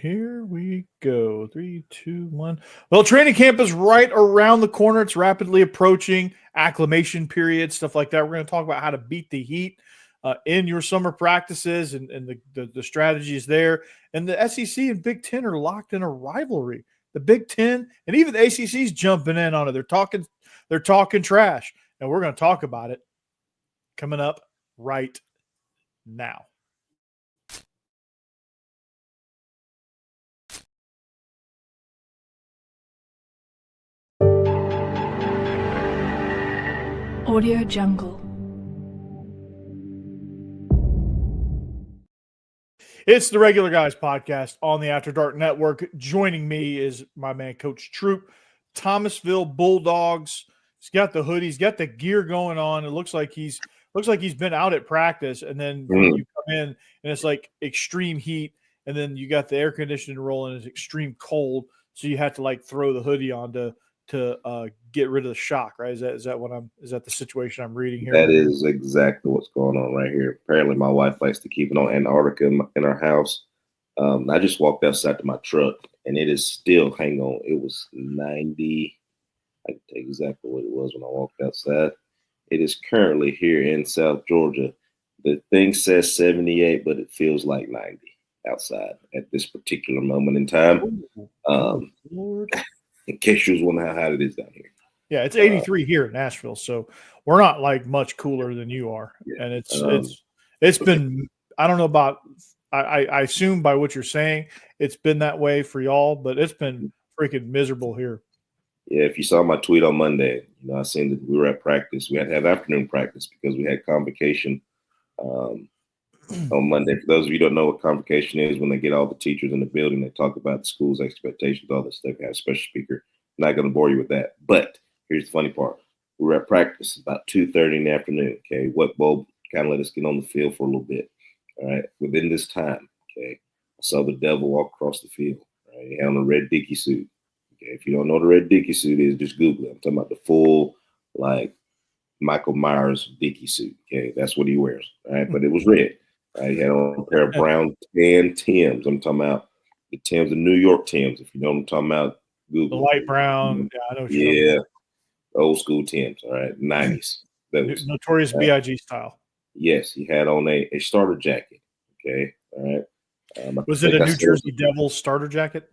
here we go. 3, 2, 1. Well, training camp is right around the corner. It's rapidly approaching, acclimation period, stuff like that. We're going to talk about how to beat the heat in your summer practices and the strategies there. And the SEC and Big Ten are locked in a rivalry. The Big Ten and even the ACC's jumping in on it. They're talking trash, and we're going to talk about it coming up right now. Audio Jungle. It's the Regular Guys podcast on the After Dark Network. Joining me is my man, Coach Troop, Thomasville Bulldogs. He's got the hoodie, he's got the gear going on. It looks like he's been out at practice, and then you come in and it's like extreme heat, and then you got the air conditioning rolling. It's extreme cold, so you have to like throw the hoodie on to get rid of the shock, right? Is that the situation I'm reading here? That is exactly what's going on right here. Apparently, my wife likes to keep it on Antarctica in our house. I just walked outside to my truck, and it is still, hang on, it was 90. I can tell you exactly what it was when I walked outside. It is currently here in South Georgia. The thing says 78, but it feels like 90 outside at this particular moment in time. In case you was wondering how hot it is down here. Yeah, it's 83 here in Nashville, so we're not like much cooler than you are. Yeah. And it's been, I don't know about, I assume by what you're saying, it's been that way for y'all, but it's been freaking miserable here. Yeah, if you saw my tweet on Monday, I seen that we were at practice. We had to have afternoon practice because we had convocation on Monday. For those of you who don't know what convocation is, when they get all the teachers in the building, they talk about the school's expectations, all this stuff. They have a special speaker. I'm not going to bore you with that. But here's the funny part. We were at practice about 2:30 in the afternoon, okay? Wet bulb kind of let us get on the field for a little bit, all right? Within this time, okay, I saw the devil walk across the field, right? He had on a red Dickie suit. Okay, if you don't know what a red Dickie suit is, just Google it. I'm talking about the full, like, Michael Myers Dickie suit, okay? That's what he wears, all right? But it was red. He had on a pair of brown tan Timbs. I'm talking about the Timbs, the New York Timbs. If you know what I'm talking about, Google. The light brown. Yeah, I know what you're talking about. Old school Timbs, all right, 90s. Notorious B.I.G. style. Yes, he had on a starter jacket, okay, all right. Was it a New Jersey Devils starter jacket?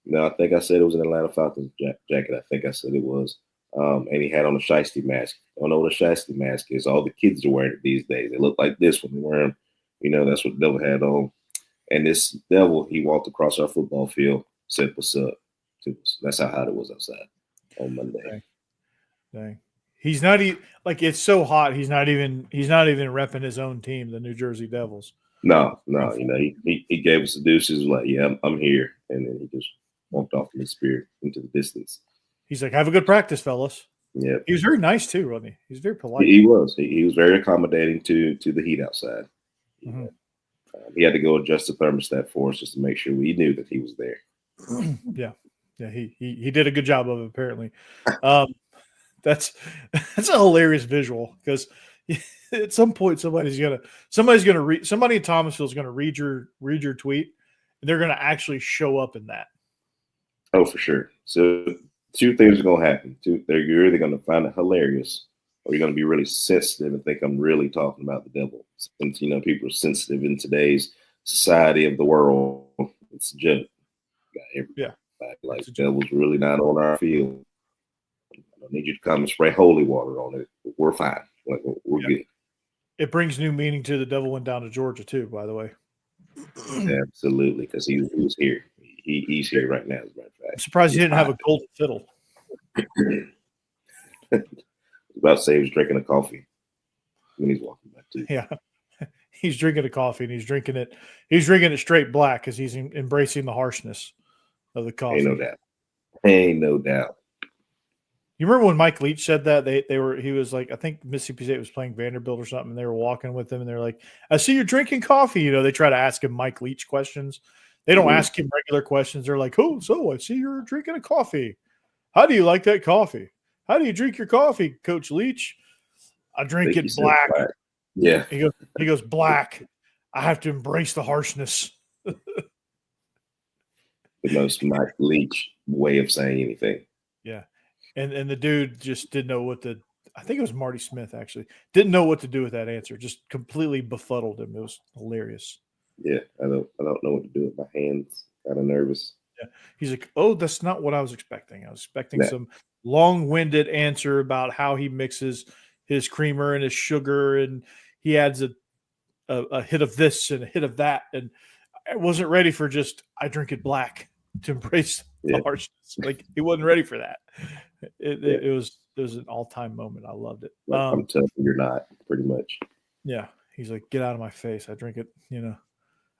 No, I think I said it was an Atlanta Falcons jacket. I think I said it was. And he had on a shiesty mask. I don't know what a shiesty mask is. All the kids are wearing it these days. They look like this when they're wearing them. That's what the devil had on. And this devil, he walked across our football field, said, "What's up?" to us. That's how hot it was outside on Monday. Dang. He's not even like, it's so hot. He's not even repping his own team, the New Jersey Devils. No. He gave us the deuces, like, yeah, I'm here, and then he just walked off in his spirit into the distance. He's like, "Have a good practice, fellas." Yeah. He was very nice too, wasn't he? He was very polite. He was. He was very accommodating to the heat outside. Mm-hmm. He had to go adjust the thermostat for us just to make sure we knew that he was there. Yeah. He did a good job of it, apparently. That's a hilarious visual because at some point somebody in Thomasville is gonna read your tweet, and they're gonna actually show up in that. Oh, for sure. So two things are gonna happen. You're either gonna find it hilarious, or you're gonna be really sensitive and think I'm really talking about the devil. Since people are sensitive in today's society of the world, it's a joke. Yeah. Like the devil's really not on our field. I don't need you to come and spray holy water on it. We're fine. Like, we're good. It brings new meaning to the devil went down to Georgia too, by the way. Absolutely, because he was here. He's here right now, as a matter of fact. I'm surprised he didn't have a golden fiddle. I was about to say he was drinking a coffee when he's walking back to. Yeah. He's drinking a coffee, and he's drinking it straight black because he's embracing the harshness of the coffee. Ain't no doubt. You remember when Mike Leach said that he was like, I think Mississippi State was playing Vanderbilt or something, and they were walking with him, and they're like, "I see you're drinking coffee." They try to ask him Mike Leach questions. They don't ask him regular questions. They're like, "Oh, so I see you're drinking a coffee. How do you like that coffee? How do you drink your coffee, Coach Leach?" "I drink it black." Yeah. He goes black. I have to embrace the harshness. the most Mike Leach way of saying anything. Yeah. And the dude just didn't know what to I think it was Marty Smith actually. Didn't know what to do with that answer. Just completely befuddled him. It was hilarious. Yeah, I don't know what to do with my hands. Kind of nervous. Yeah. He's like, "Oh, that's not what I was expecting. I was expecting Yeah. some long-winded answer about how he mixes his creamer and his sugar and he adds a hit of this and a hit of that." And I wasn't ready for just I drink it black to embrace the harshness. Like he wasn't ready for that. It was an all-time moment. I loved it. I'm tough, you're not, pretty much. Yeah. He's like, "Get out of my face. I drink it,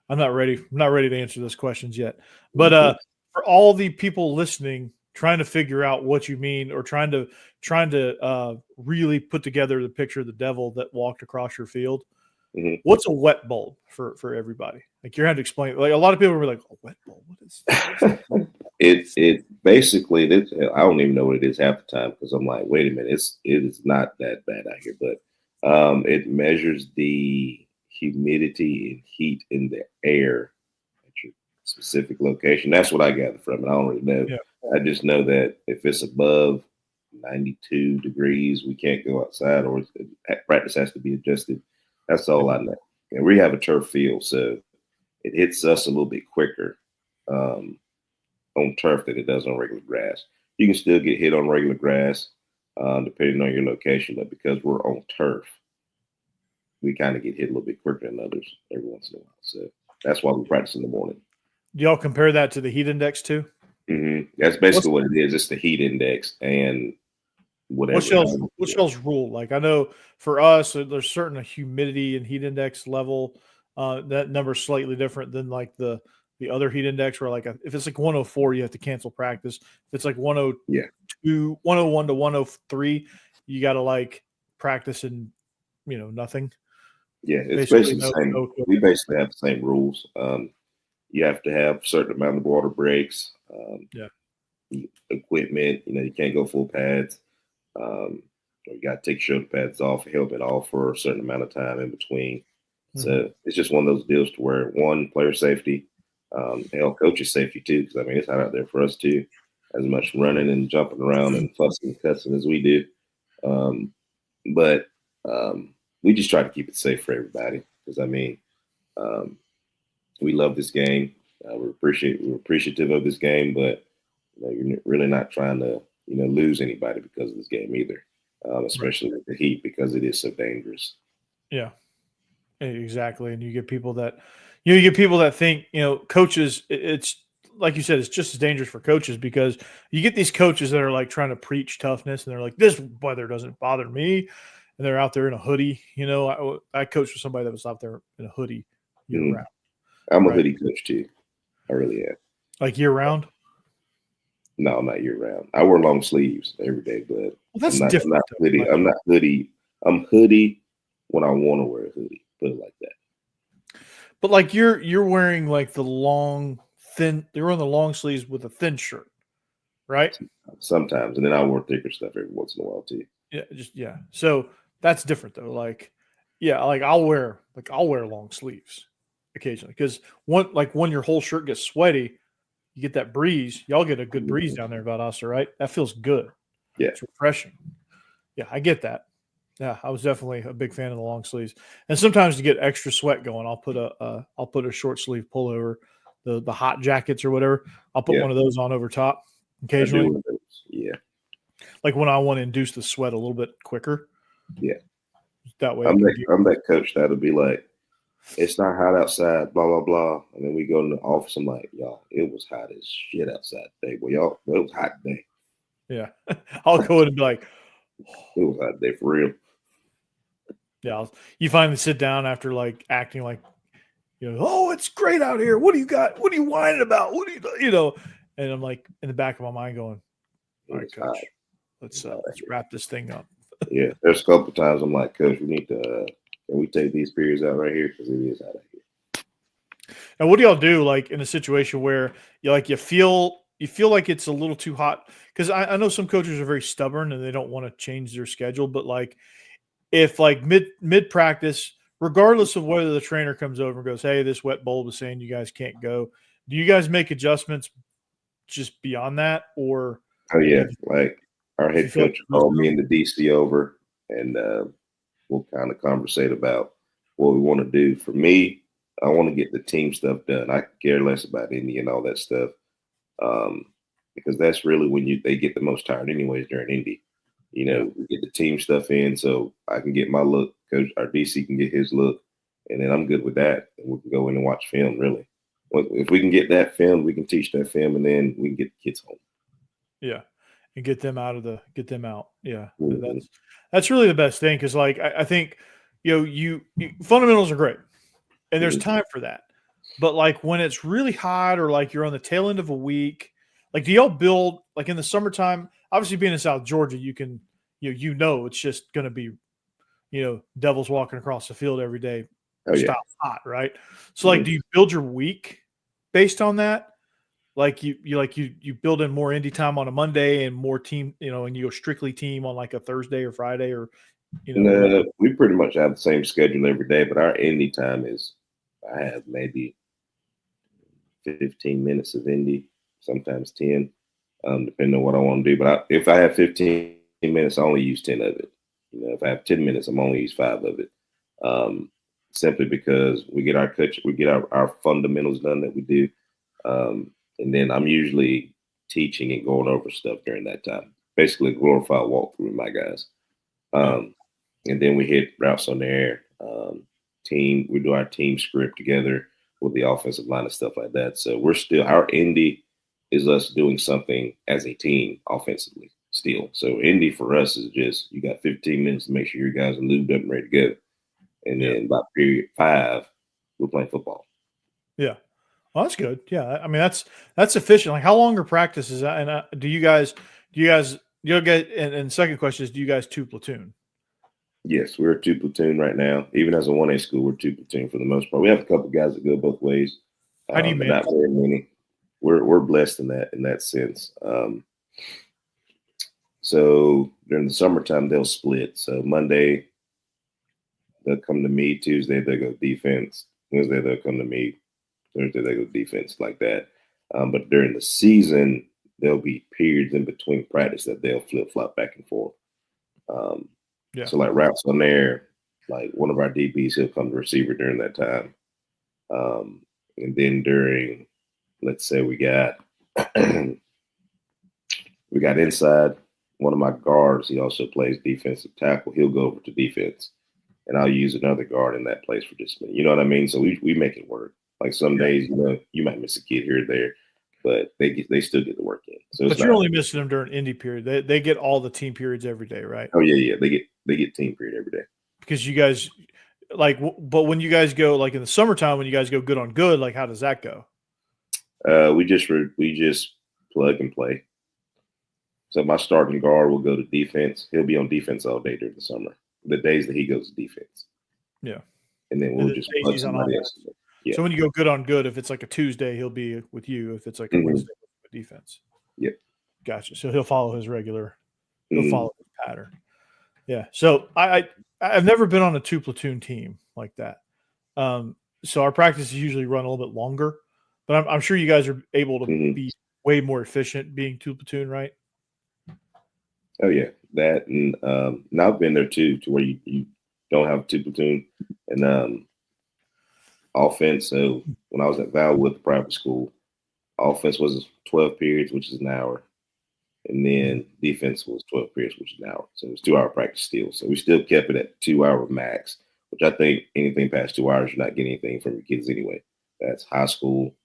I'm not ready. I'm not ready to answer those questions yet." But for all the people listening, trying to figure out what you mean or trying to really put together the picture of the devil that walked across your field, what's a wet bulb for everybody? Like you're having to explain. Like a lot of people are like, "A wet bulb? What is that?" It basically, I don't even know what it is half the time because I'm like, wait a minute, it is not that bad out here, but it measures the humidity and heat in the air at your specific location. That's what I gather from it. I don't really know. Yeah. I just know that if it's above 92 degrees, we can't go outside, or practice has to be adjusted. That's all I know. And we have a turf field, so it hits us a little bit quicker on turf than it does on regular grass. You can still get hit on regular grass, depending on your location, but because we're on turf, we kind of get hit a little bit quicker than others every once in a while. So that's why we practice in the morning. Do y'all compare that to the heat index too? That's basically what it is. It's the heat index and whatever. What's y'all's rule? Like I know for us, there's certain humidity and heat index level. That number's slightly different than like the other heat index where like if it's like 104, you have to cancel practice. If it's like 102, 101 to 103, you got to like practice in, nothing. Yeah, it's basically the same. We basically have the same rules. You have to have a certain amount of water breaks. Equipment, you can't go full pads. You got to take shoulder pads off, helmet off for a certain amount of time in between. So it's just one of those deals to where one, player safety, coach's safety too, because it's hot out there for us too, as much running and jumping around and fussing and cussing as we do. But we just try to keep it safe for everybody because we love this game. We're appreciative of this game, but you're really not trying to lose anybody because of this game either, especially with the heat because it is so dangerous. Yeah, exactly. And you get people that think coaches. It's like you said, it's just as dangerous for coaches because you get these coaches that are like trying to preach toughness and they're like, this weather doesn't bother me. And they're out there in a hoodie. I coached with somebody that was out there in a hoodie year round. I'm a hoodie coach too. I really am. Like year round? No, not year round. I wear long sleeves every day, but that's different. I'm not hoodie. I'm not hoodie. I'm hoodie when I want to wear a hoodie. Put it like that. But like you're wearing like the long, thin. You're on the long sleeves with a thin shirt, right? Sometimes, and then I wear thicker stuff every once in a while too. Yeah. So that's different though. Like, yeah, like I'll wear long sleeves occasionally because when your whole shirt gets sweaty, you get that breeze. Y'all get a good breeze down there about us, right? That feels good. Yeah, it's refreshing. Yeah, I get that. Yeah, I was definitely a big fan of the long sleeves. And sometimes to get extra sweat going, I'll put a short sleeve pullover, the hot jackets or whatever. I'll put one of those on over top occasionally. Yeah. Like when I want to induce the sweat a little bit quicker. Yeah. That way. I'm that coach that'll be like, it's not hot outside, blah, blah, blah. And then we go in the office. I'm like, y'all, it was hot as shit outside today. Well, it was hot today. Yeah. I'll go in and be like, it was hot today for real. Yeah. You finally sit down after like acting like, oh, it's great out here. What do you got? What are you whining about? What do you? And I'm like in the back of my mind going, all right, coach, let's wrap this thing up. Yeah. There's a couple of times I'm like, coach, we need to, can we take these periods out right here? Because it is out of here. And what do y'all do like in a situation where you feel like it's a little too hot? Because I know some coaches are very stubborn and they don't want to change their schedule, but like if like mid practice, regardless of whether the trainer comes over and goes, hey, this wet bulb is saying you guys can't go, do you guys make adjustments just beyond that, or Oh yeah, like our if you head feel like coach there's called me room? and the DC over, and we'll kind of conversate about what we want to do. For me, I want to get the team stuff done. I care less about Indy and all that stuff, because that's really when they get the most tired, anyways, during Indy. We get the team stuff in, so I can get my look. Coach, our DC can get his look, and then I'm good with that. And we can go in and watch film. Really, if we can get that film, we can teach that film, and then we can get the kids home. Yeah, and get them out. Yeah, Mm-hmm. that's really the best thing, because like I think you fundamentals are great, and there's Mm-hmm. time for that. But like when it's really hot, or like you're on the tail end of a week, like do y'all build like in the summertime? Obviously, being in South Georgia, you can it's just going to be devils walking across the field every day, Oh yeah. style hot, right? So like, Mm-hmm. do you build your week based on that? Like you build in more indie time on a Monday and more team, and you go strictly team on like a Thursday or Friday, or what? No, we pretty much have the same schedule every day, but our Indy time is I have maybe 15 minutes of Indy, sometimes 10, depending on what I want to do. But if I have 15 minutes, I only use 10 of it. If I have 10 minutes, I'm only use 5 of it. Um, Simply because we get our fundamentals done that we do. And then I'm usually teaching and going over stuff during that time. Basically, glorified walkthrough with my guys. And then we hit routes on the air. We do our team script together with the offensive line and stuff like that. So our Indy is us doing something as a team offensively still. So Indy for us is just you got 15 minutes to make sure your guys are lubed up and ready to go. And then by period 5, we're playing football. Yeah. Well, that's good. Yeah. I mean, that's efficient. Like, how long are practices? And do you guys you'll get, and second question is, do you guys 2 platoon? Yes, we're a 2 platoon right now. Even as a 1A school, we're 2 platoon for the most part. We have a couple guys that go both ways, How do you but manage? not very many. We're blessed in that sense. So during the summertime, they'll split. So Monday they'll come to me. Tuesday they'll go defense. Wednesday they'll come to me. Thursday they go defense, like that. But during the season, there'll be periods in between practice that they'll flip flop back and forth. So like routes on there, like one of our DBs, he'll come to receiver during that time. And then during, let's say we got inside, one of my guards, he also plays defensive tackle. He'll go over to defense, and I'll use another guard in that place for just a minute. You know what I mean? So we make it work. Like some days, you might miss a kid here or there, but they still get the work in. So But you're only missing them during Indy period. They get all the team periods every day, right? Oh yeah, they get team period every day. Because you guys but when you guys go like in the summertime, when you guys go good on good, like how does that go? We just plug and play. So my starting guard will go to defense. He'll be on defense all day during the summer. The days that he goes to defense. Yeah. And then we'll just plug somebody else. Yeah. So when you go good on good, if it's like a Tuesday, he'll be with you. If it's like a Wednesday, with defense. Yep. Gotcha. So he'll follow his follow his pattern. Yeah. So I've never been on a 2 platoon team like that. So our practices usually run a little bit longer, but I'm sure you guys are able to be way more efficient being 2 platoon, right? Oh yeah, that, and I've been there too, to where you don't have 2 platoon and offense. So when I was at Valwood, the private school, offense was 12 periods, which is an hour, and then defense was 12 periods, which is an hour. So it was 2-hour practice still. So we still kept it at 2-hour max, which I think anything past 2 hours, you're not getting anything from your kids anyway. That's high school,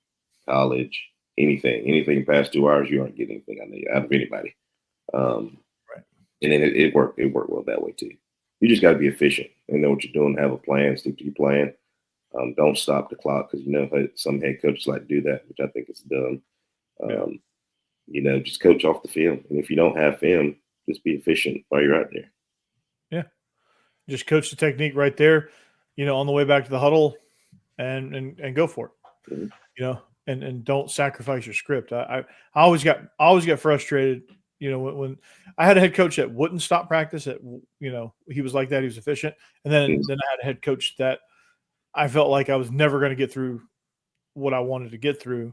college, anything past 2 hours, you aren't getting anything out of anybody. Right. And then it worked well that way too. You just got to be efficient and know what you're doing, have a plan, stick to your plan. Don't stop the clock, because some head coaches like to do that, which I think is dumb. Just coach off the film, and if you don't have film, just be efficient while you're out there. Yeah, just coach the technique right there. On the way back to the huddle, and go for it. Mm-hmm. And don't sacrifice your script. I always get frustrated. When I had a head coach that wouldn't stop practice, he was like that. He was efficient. And then I had a head coach that I felt like I was never going to get through what I wanted to get through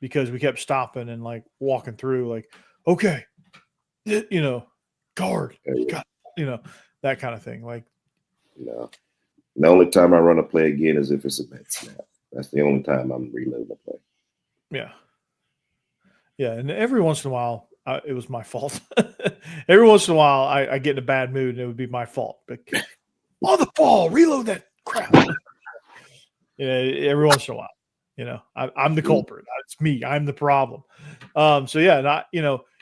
because we kept stopping and like walking through, like, okay, guard, got, that kind of thing. Like, no. The only time I run a play again is if it's a bad snap. That's the only time I'm reloading a play. Yeah. Yeah. And every once in a while, it was my fault. Every once in a while, I get in a bad mood and it would be my fault. But on the ball, reload that crap. Every once in a while, I'm the culprit. It's me. I'm the problem. So yeah,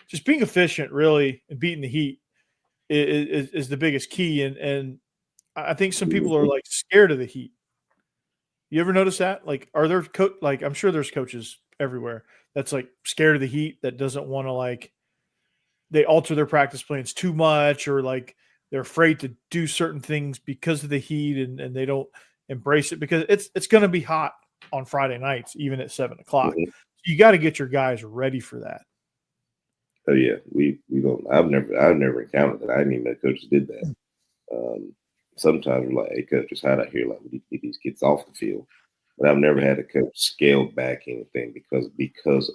just being efficient really and beating the heat is the biggest key. And I think some people are like scared of the heat. You ever notice that? Like, are there like, I'm sure there's coaches everywhere that's like scared of the heat, that doesn't want to, like, they alter their practice plans too much, or like they're afraid to do certain things because of the heat, and they don't embrace it because it's going to be hot on Friday nights, even at 7:00. Mm-hmm. You got to get your guys ready for that. Oh yeah, we don't. I've never encountered that. I didn't even know coaches did that. Sometimes we're like, hey, coach, it's hot out here. Like, we need to get these kids off the field. But I've never had a coach scale back anything because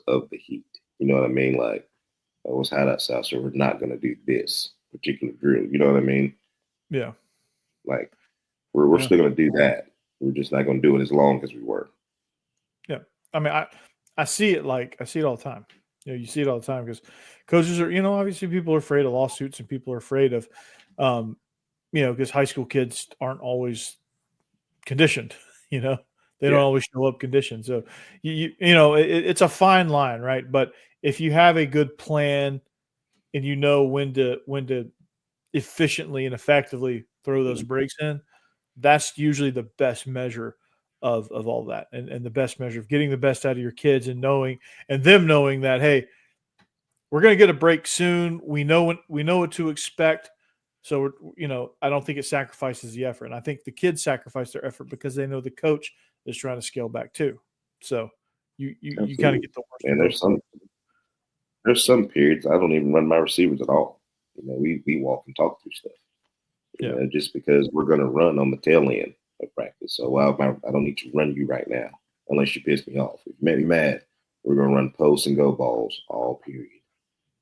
of the heat. You know what I mean? Like, oh, it's hot outside, so we're not going to do this particular drill. You know what I mean? Yeah. Like, we're still going to do that. We're just not going to do it as long as we were. Yeah. I mean, I see it all the time. You see it all the time because coaches are, obviously people are afraid of lawsuits, and people are afraid of, because high school kids aren't always conditioned, they don't always show up conditioned. So, it's a fine line, right? But if you have a good plan and you know when to efficiently and effectively throw those breaks in, that's usually the best measure of all that, and the best measure of getting the best out of your kids, and them knowing that, hey, we're going to get a break soon. We know what to expect. So, I don't think it sacrifices the effort. And I think the kids sacrifice their effort because they know the coach is trying to scale back too. So you kind of get the worst. And there's some periods I don't even run my receivers at all. We walk and talk through stuff. Just because we're going to run on the tail end of practice. So I don't need to run you right now unless you piss me off. If you make me mad, we're going to run posts and go balls all period.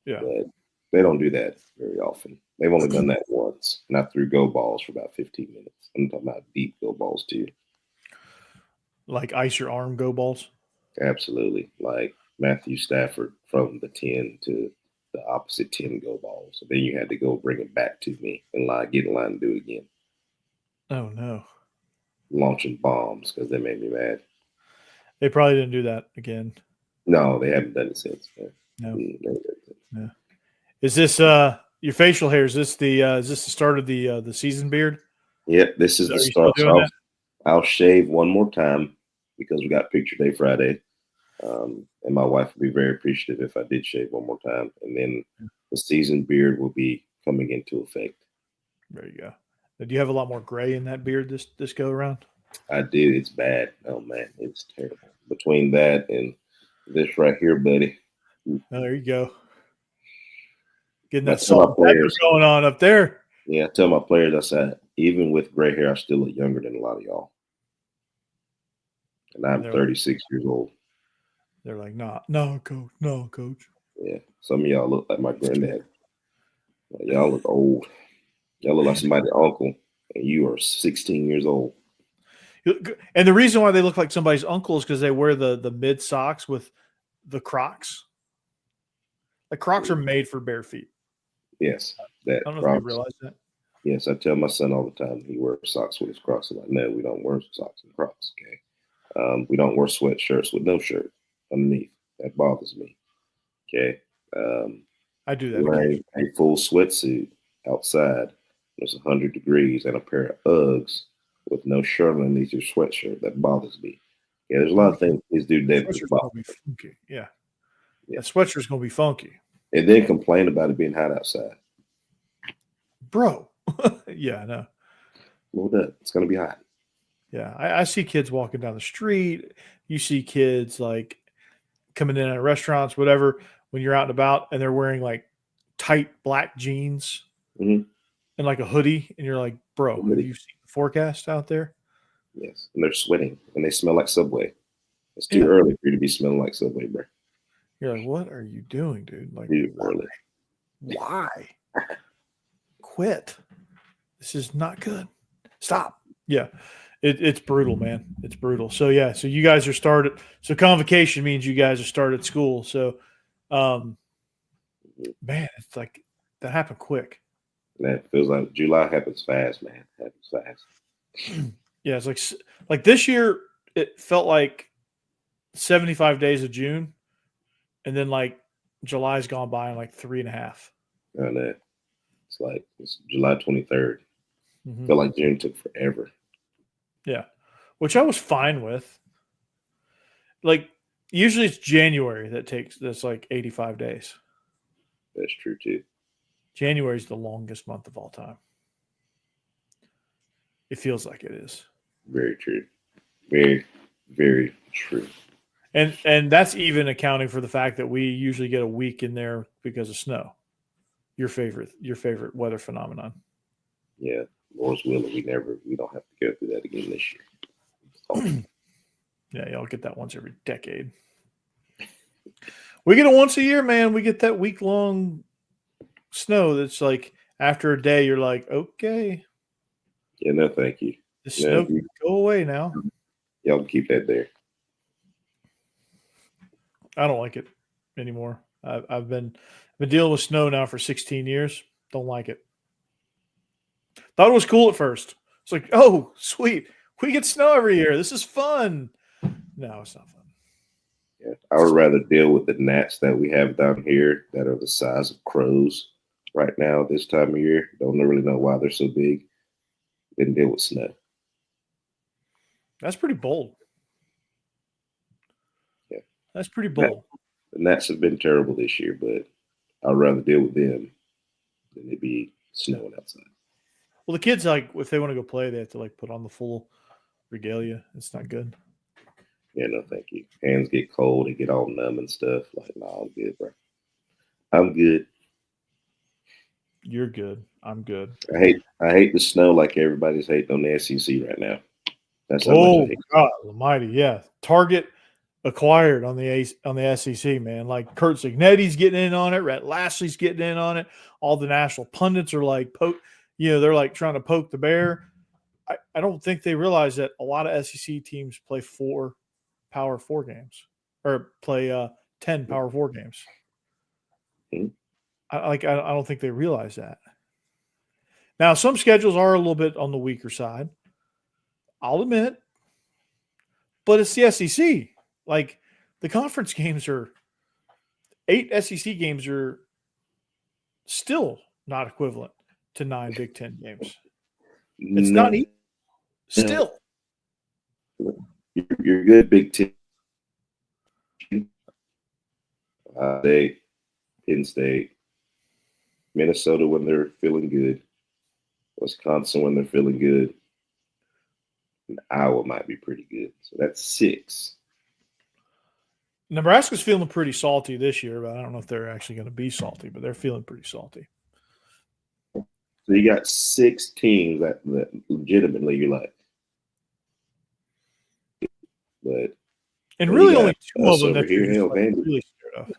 Yeah. But they don't do that very often. They've only done that once, and I threw go balls for about 15 minutes. I'm talking about deep go balls too. Like ice your arm go balls? Absolutely. Like Matthew Stafford from the 10 to the opposite 10 go balls. So then you had to go bring it back to me and get in line and do it again. Oh, no. Launching bombs because they made me mad. They probably didn't do that again. No, they haven't done it since. Man. No. Yeah. Is this your facial hair? Is this the start of the season beard? Yeah, this is the start. So I'll shave one more time because we got picture day Friday. And my wife would be very appreciative if I did shave one more time. And then the season beard will be coming into effect. There you go. Do you have a lot more gray in that beard this go around? I do. It's bad. Oh, man. It's terrible. Between that and this right here, buddy. Oh, there you go. Getting that salt and pepper going on up there. Yeah, I tell my players, I said, even with gray hair, I still look younger than a lot of y'all. And I'm 36 years old. They're like, no, coach. Yeah, some of y'all look like my granddad. Y'all look old. Y'all look like somebody's uncle, and you are 16 years old. And the reason why they look like somebody's uncle is because they wear the mid socks with the Crocs. The Crocs are made for bare feet. Yes. I don't know if you realize that. Yes, I tell my son all the time he wears socks with his Crocs. I'm like, no, we don't wear socks and Crocs, okay? We don't wear sweatshirts with no shirt underneath. That bothers me, okay? I do that. Wearing a full sweatsuit outside, there's 100 degrees, and a pair of Uggs with no shirt underneath your sweatshirt. That bothers me. Yeah, there's a lot of things kids do today that bother me. Funky. Yeah. That sweatshirt's going to be funky. And then complain about it being hot outside. Bro. Yeah, I know. Well, it's going to be hot. Yeah, I see kids walking down the street. You see kids like coming in at restaurants, whatever, when you're out and about, and they're wearing like tight black jeans and like a hoodie, and you're like, bro, have you seen the forecast out there? Yes, and they're sweating, and they smell like Subway. It's too early for you to be smelling like Subway, bro. You're like, what are you doing, dude? Like, Too early. why? Quit. This is not good. Stop. Yeah. It's brutal, man. It's brutal. So yeah, so you guys are started. So convocation means you guys are started school. So man, it's like that happened quick. That feels like July happens fast, man. Happens fast. Yeah, it's like this year it felt like 75 days of June, and then like July's gone by in like 3.5. And it's like it's July 23rd. Mm-hmm. Felt like June took forever. Yeah, which I was fine with. Like usually it's January that's like 85 days. That's true too. January is the longest month of all time. It feels like it is. Very true. Very, very true. And that's even accounting for the fact that we usually get a week in there because of snow. Your favorite weather phenomenon. Yeah, Lord's willing, we don't have to go through that again this year. Yeah, y'all get that once every decade. We get it once a year, man. We get that week-long snow that's like after a day, you're like, okay. Yeah, no, thank you. The snow can go away now. Y'all can keep that there. I don't like it anymore. I've been dealing with snow now for 16 years. Don't like it. Thought it was cool at first. It's like, oh, sweet. We get snow every year. This is fun. No, it's not fun. Yeah, I would rather deal with the gnats that we have down here that are the size of crows right now this time of year. Don't really know why they're so big. Than deal with snow. That's pretty bold. Yeah. That's pretty bold. The gnats have been terrible this year, but I'd rather deal with them than it be snowing outside. Well, the kids, like, if they want to go play, they have to, like, put on the full regalia. It's not good. Yeah, no, thank you. Hands get cold. They get all numb and stuff. Like, no, I'm good, bro. I'm good. You're good. I'm good. I hate the snow like everybody's hating on the SEC right now. That's how Oh, much I hate God almighty. Yeah. Target acquired on the SEC, man. Like, Kurt Zignetti's getting in on it. Rhett Lashley's getting in on it. All the national pundits are like, they're like trying to poke the bear. I don't think they realize that a lot of SEC teams play 4 Power 4 games or play 10 Power 4 games. Mm-hmm. I don't think they realize that. Now, some schedules are a little bit on the weaker side. I'll admit. But it's the SEC. Like, the conference games 8 SEC games are still not equivalent to 9 Big Ten games. It's not easy. Still. You're good, Big Ten. State, Penn State, Minnesota when they're feeling good, Wisconsin when they're feeling good, and Iowa might be pretty good. So that's 6. Nebraska's feeling pretty salty this year, but I don't know if they're actually going to be salty, but they're feeling pretty salty. So you got 6 teams that legitimately you like. And really only 2 of them that here, you're really scared of.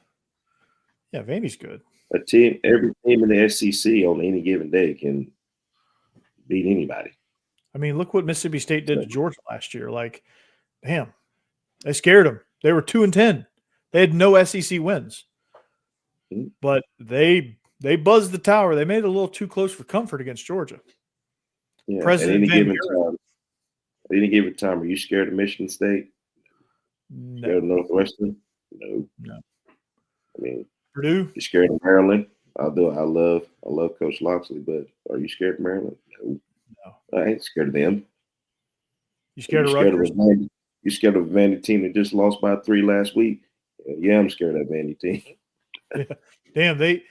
Yeah, Vandy's good. Every team in the SEC on any given day can beat anybody. I mean, look what Mississippi State did to Georgia last year. Like, damn, they scared them. They were 2-10. They had no SEC wins, but they buzzed the tower. They made it a little too close for comfort against Georgia. Yeah, at any given time, are you scared of Michigan State? No. Scared of Northwestern? No. I mean, Purdue? You scared of Maryland? I love Coach Loxley, but are you scared of Maryland? No. I ain't scared of them. You scared of Rutgers? You scared of a Vandy team that just lost by 3 last week? Yeah, I'm scared of that Vandy team. Yeah. Damn, they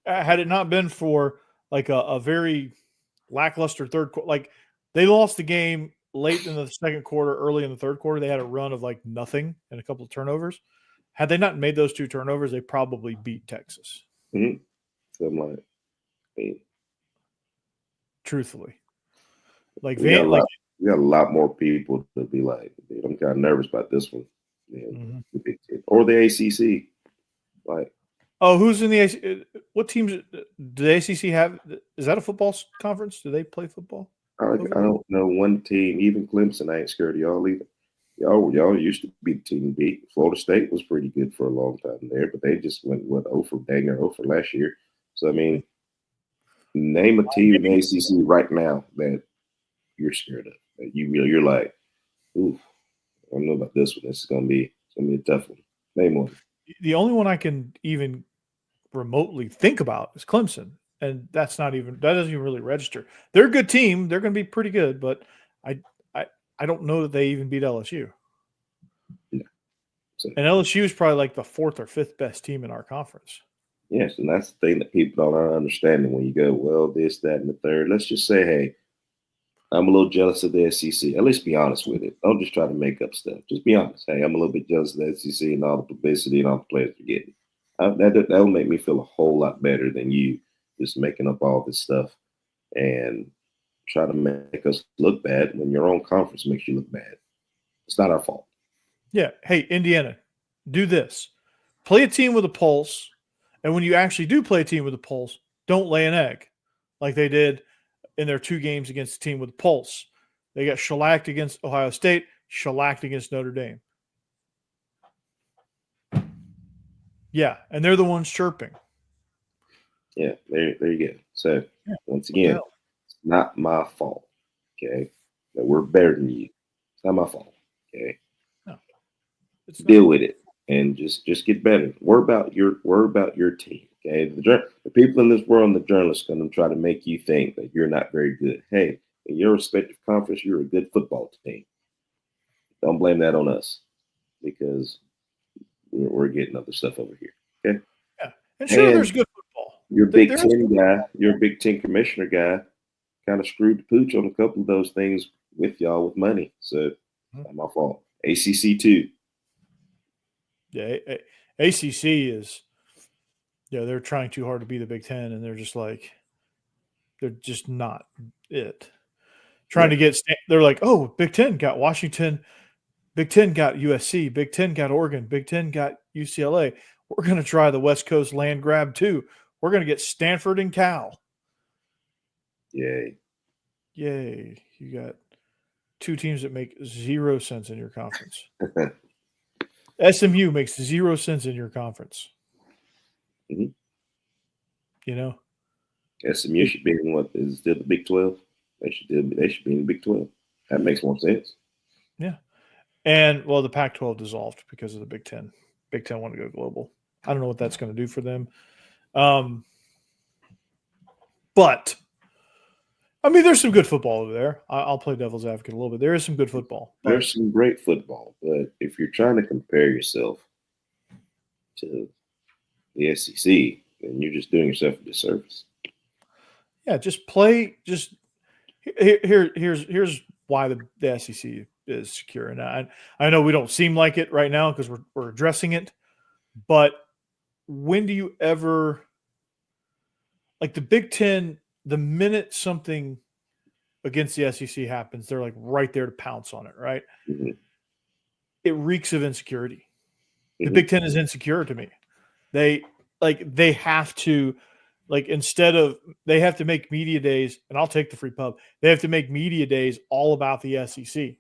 had it not been for like a very lackluster third quarter, like they lost the game late in the second quarter, early in the third quarter. They had a run of like nothing and a couple of turnovers. Had they not made those 2 turnovers, they probably beat Texas. Mm-hmm. So I'm like, truthfully, like We got a lot more people to be like, dude, I'm kind of nervous about this one. The Big Ten or the ACC. Like, oh, who's in the ACC? What teams do the ACC have? Is that a football conference? Do they play football? I don't know one team, even Clemson. I ain't scared of y'all either. Y'all used to be the team to beat. Florida State was pretty good for a long time there, but they just went over last year. So I mean, name a team in the ACC right now that you're scared of. That you're like, ooh, I don't know about this one. It's gonna be a tough one. Name one. The only one I can even remotely think about is Clemson, and that doesn't even really register. They're a good team. They're going to be pretty good, but I don't know that they even beat LSU. Yeah. So, and LSU is probably like the 4th or 5th best team in our conference. Yes, and that's the thing that people don't understand when you go, well, this, that, and the third. Let's just say, hey, I'm a little jealous of the SEC. At least be honest with it. Don't just try to make up stuff. Just be honest. Hey, I'm a little bit jealous of the SEC and all the publicity and all the players are getting. That'll make me feel a whole lot better than you just making up all this stuff and try to make us look bad when your own conference makes you look bad. It's not our fault. Yeah. Hey, Indiana, do this. Play a team with a pulse, and when you actually do play a team with a pulse, don't lay an egg like they did in their 2 games against the team with a pulse. They got shellacked against Ohio State, shellacked against Notre Dame. Yeah, and they're the ones chirping. Yeah, there you go. So, once again, it's not my fault, okay, that we're better than you. It's not my fault, okay? No, deal with it and just get better. Worry about your team, okay? The people in this world and the journalists are going to try to make you think that you're not very good. Hey, in your respective conference, you're a good football team. Don't blame that on us because we're getting other stuff over here. Okay. Yeah. And sure, there's good football. Your Big Ten guy, your Big Ten commissioner guy kind of screwed the pooch on a couple of those things with y'all with money. So not my fault. ACC too. Yeah. ACC is, they're trying too hard to be the Big Ten, and they're just not it. Trying to get, they're like, oh, Big Ten got Washington. Big Ten got USC. Big Ten got Oregon. Big Ten got UCLA. We're going to try the West Coast land grab too. We're going to get Stanford and Cal. Yay. You got 2 teams that make 0 sense in your conference. SMU makes 0 sense in your conference. Mm-hmm. SMU should be in what is still the Big 12. They should be in the Big 12. That makes more sense. Yeah. And, well, the Pac-12 dissolved because of the Big Ten. Big Ten wanted to go global. I don't know what that's going to do for them. But, I mean, there's some good football over there. I'll play devil's advocate a little bit. There is some good football. There's some great football. But if you're trying to compare yourself to the SEC, then you're just doing yourself a disservice. Yeah, just play. Just here's why the SEC is secure. And I know we don't seem like it right now because we're addressing it, but when do you ever, like the Big Ten, the minute something against the SEC happens, they're like right there to pounce on it, right? Mm-hmm. It reeks of insecurity. Mm-hmm. The Big Ten is insecure to me. They have to, instead of, they have to make media days, and I'll take the free pub. They have to make media days all about the SEC.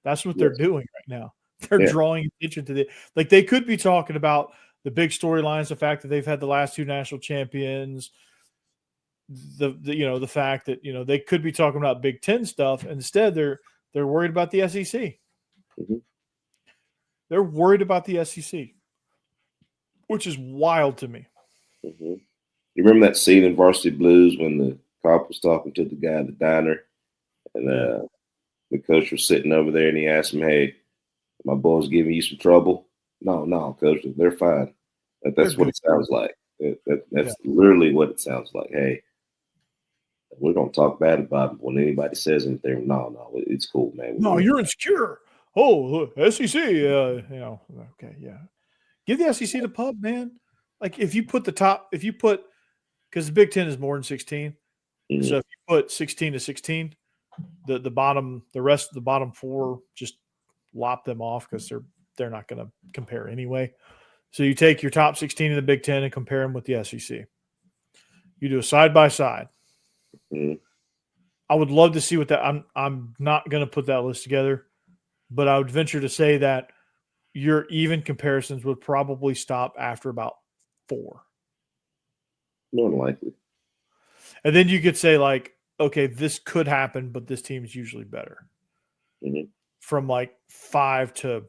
That's what they're doing right now. They're drawing attention to they could be talking about the big storylines, the fact that they've had the last 2 national champions, the fact that, they could be talking about Big Ten stuff. Instead, they're worried about the SEC. Mm-hmm. They're worried about the SEC, which is wild to me. Mm-hmm. You remember that scene in Varsity Blues when the cop was talking to the guy at the diner, and the coach was sitting over there, and he asked him, "Hey, my boys giving you some trouble?" No, coach, they're fine. That's what it sounds like. That's literally what it sounds like. Hey, we're gonna talk bad about them when anybody says anything. No, it's cool, man. No, you're insecure. Oh, SEC, okay, yeah. Give the SEC the pub, man. Like if you put because the Big Ten is more than 16. Mm-hmm. So if you put 16 to 16, The rest of the bottom four, just lop them off because they're not going to compare anyway. So you take your top 16 in the Big Ten and compare them with the SEC. You do a side by side. I would love to see what that. I'm not going to put that list together, but I would venture to say that your even comparisons would probably stop after about 4. More than likely. And then you could say, like, okay, this could happen, but this team is usually better. From like 5 to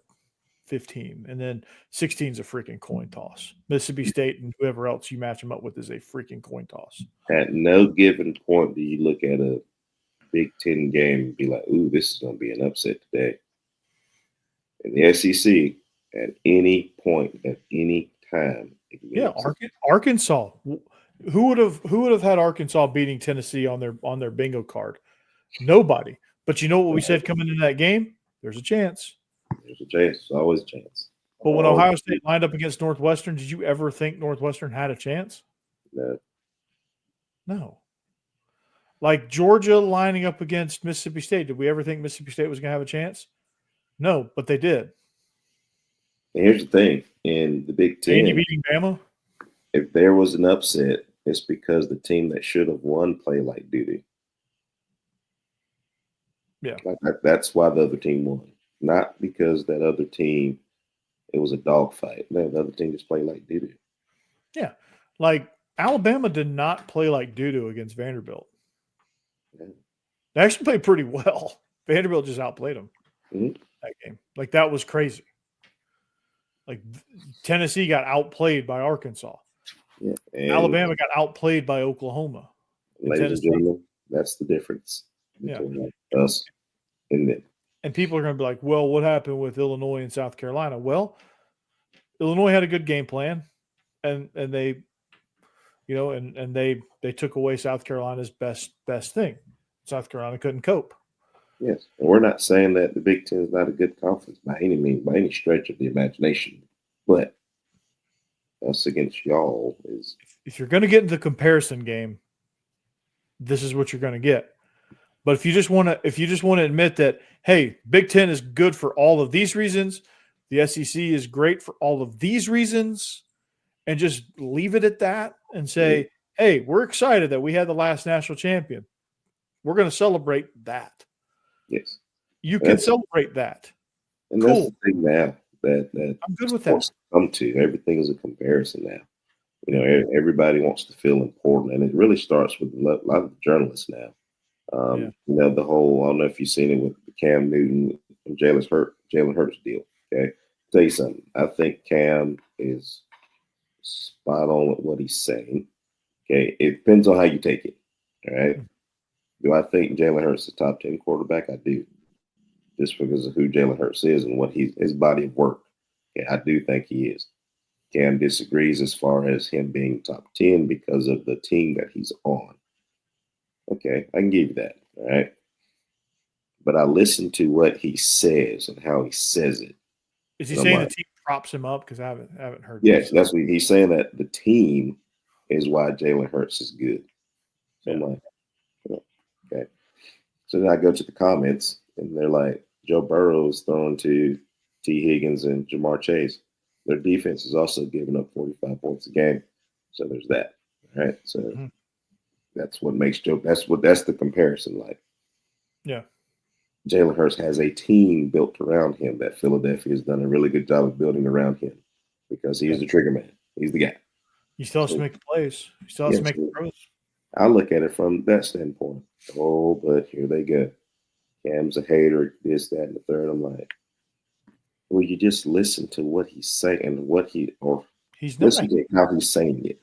15. And then 16 is a freaking coin toss. Mississippi State and whoever else you match them up with is a freaking coin toss. At no given point do you look at a Big Ten game and be like, ooh, this is going to be an upset today. In the SEC, at any point, at any time. Yeah, Arkansas. Who would have had Arkansas beating Tennessee on their bingo card? Nobody. But you know what we said coming into that game? There's a chance. There's a chance. There's always a chance. But when Ohio State lined up against Northwestern, did you ever think Northwestern had a chance? No. Like Georgia lining up against Mississippi State, did we ever think Mississippi State was going to have a chance? No, but they did. And here's the thing. In the Big Ten, and you beating Bama? If there was an upset, it's because the team that should have won played like doo-doo. Yeah. That's why the other team won. Not because that other team, it was a dogfight. No, the other team just played like doo-doo. Yeah. Like Alabama did not play like doo-doo against Vanderbilt. Yeah. They actually played pretty well. Vanderbilt just outplayed them that game. Like, that was crazy. Like, Tennessee got outplayed by Arkansas. Yeah, Alabama got outplayed by Oklahoma. Ladies and gentlemen, that's the difference between us and them. And people are going to be like, well, what happened with Illinois and South Carolina? Well, Illinois had a good game plan, and they, and they took away South Carolina's best thing. South Carolina couldn't cope. Yes, and we're not saying that the Big Ten is not a good conference by any means, by any stretch of the imagination, but us against y'all is. If you're going to get into the comparison game, this is what you're going to get. But if you just want to admit that, hey, Big Ten is good for all of these reasons, the SEC is great for all of these reasons, and just leave it at that and say, hey, we're excited that we had the last national champion. We're going to celebrate that. Yes. You can celebrate that. And cool. That's the thing now that I'm good with that. Come to everything is a comparison now. Everybody wants to feel important, and it really starts with a lot of the journalists now. The whole, I don't know if you've seen it with the Cam Newton and Jalen Hurts deal. Okay, I'll tell you something. I think Cam is spot on with what he's saying. Okay, it depends on how you take it. All right. Do I think Jalen Hurts is a top 10 quarterback? I do. Just because of who Jalen Hurts is and what his body of work. Yeah, I do think he is. Cam disagrees as far as him being top 10 because of the team that he's on. Okay, I can give you that. All right. But I listen to what he says and how he says it. Is he saying the team props him up? Because I haven't heard. Yes, that's what he's saying, that the team is why Jalen Hurts is good. So I'm like, okay. So then I go to the comments, and they're like, Joe Burrow is throwing to T. Higgins and Jamar Chase. Their defense is also giving up 45 points a game. So there's that. All right. So that's what makes Joe. That's the comparison like. Yeah. Jalen Hurts has a team built around him that Philadelphia has done a really good job of building around him because he's the trigger man. He's the guy. He still has to make the plays. He still has to make the throws. I look at it from that standpoint. Oh, but here they go. Cam's a hater, this, that, and the third. I'm like, well, you just listen to what he's saying, listen to how he's saying it.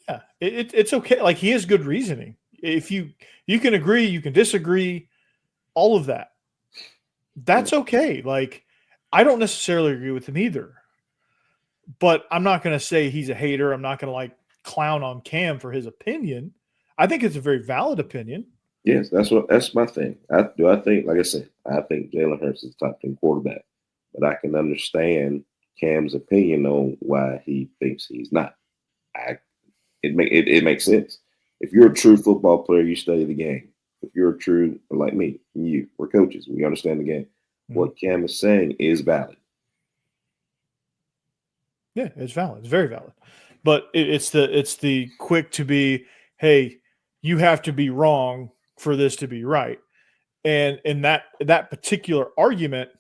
Yeah, it's okay. Like, he has good reasoning. If you can agree, you can disagree, all of that. That's okay. Like, I don't necessarily agree with him either. But I'm not going to say he's a hater. I'm not going to clown on Cam for his opinion. I think it's a very valid opinion. Yes, that's my thing. I think, like I said, I think Jalen Hurts is a top 10 quarterback, but I can understand Cam's opinion on why he thinks he's not. It makes sense. If you're a true football player, you study the game. if you're true like me, we're coaches. We understand the game. Mhm. What Cam is saying is valid. Yeah, it's valid. It's very valid. But it's the quick to be, hey, you have to be wrong for this to be right. And in that particular argument,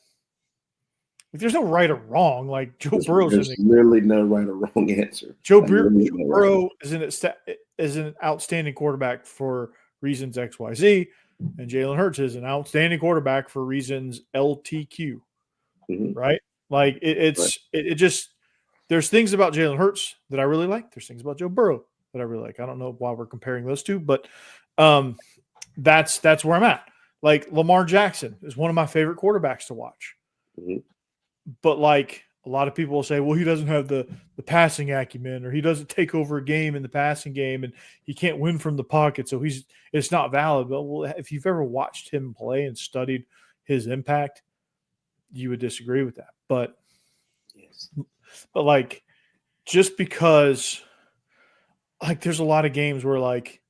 there's no right or wrong. Like There's literally no right or wrong answer. Joe Burrow is an outstanding quarterback for reasons X, Y, Z, and Jalen Hurts is an outstanding quarterback for reasons LTQ. Mhm. Right? Like it just there's things about Jalen Hurts that I really like. There's things about Joe Burrow that I really like. I don't know why we're comparing those two, but that's where I'm at. Like Lamar Jackson is one of my favorite quarterbacks to watch. Mhm. But like a lot of people will say, well, he doesn't have the passing acumen, or he doesn't take over a game in the passing game, and he can't win from the pocket, so it's not valid. But well, if you've ever watched him play and studied his impact, you would disagree with that. But Yes. but like just because like there's a lot of games where like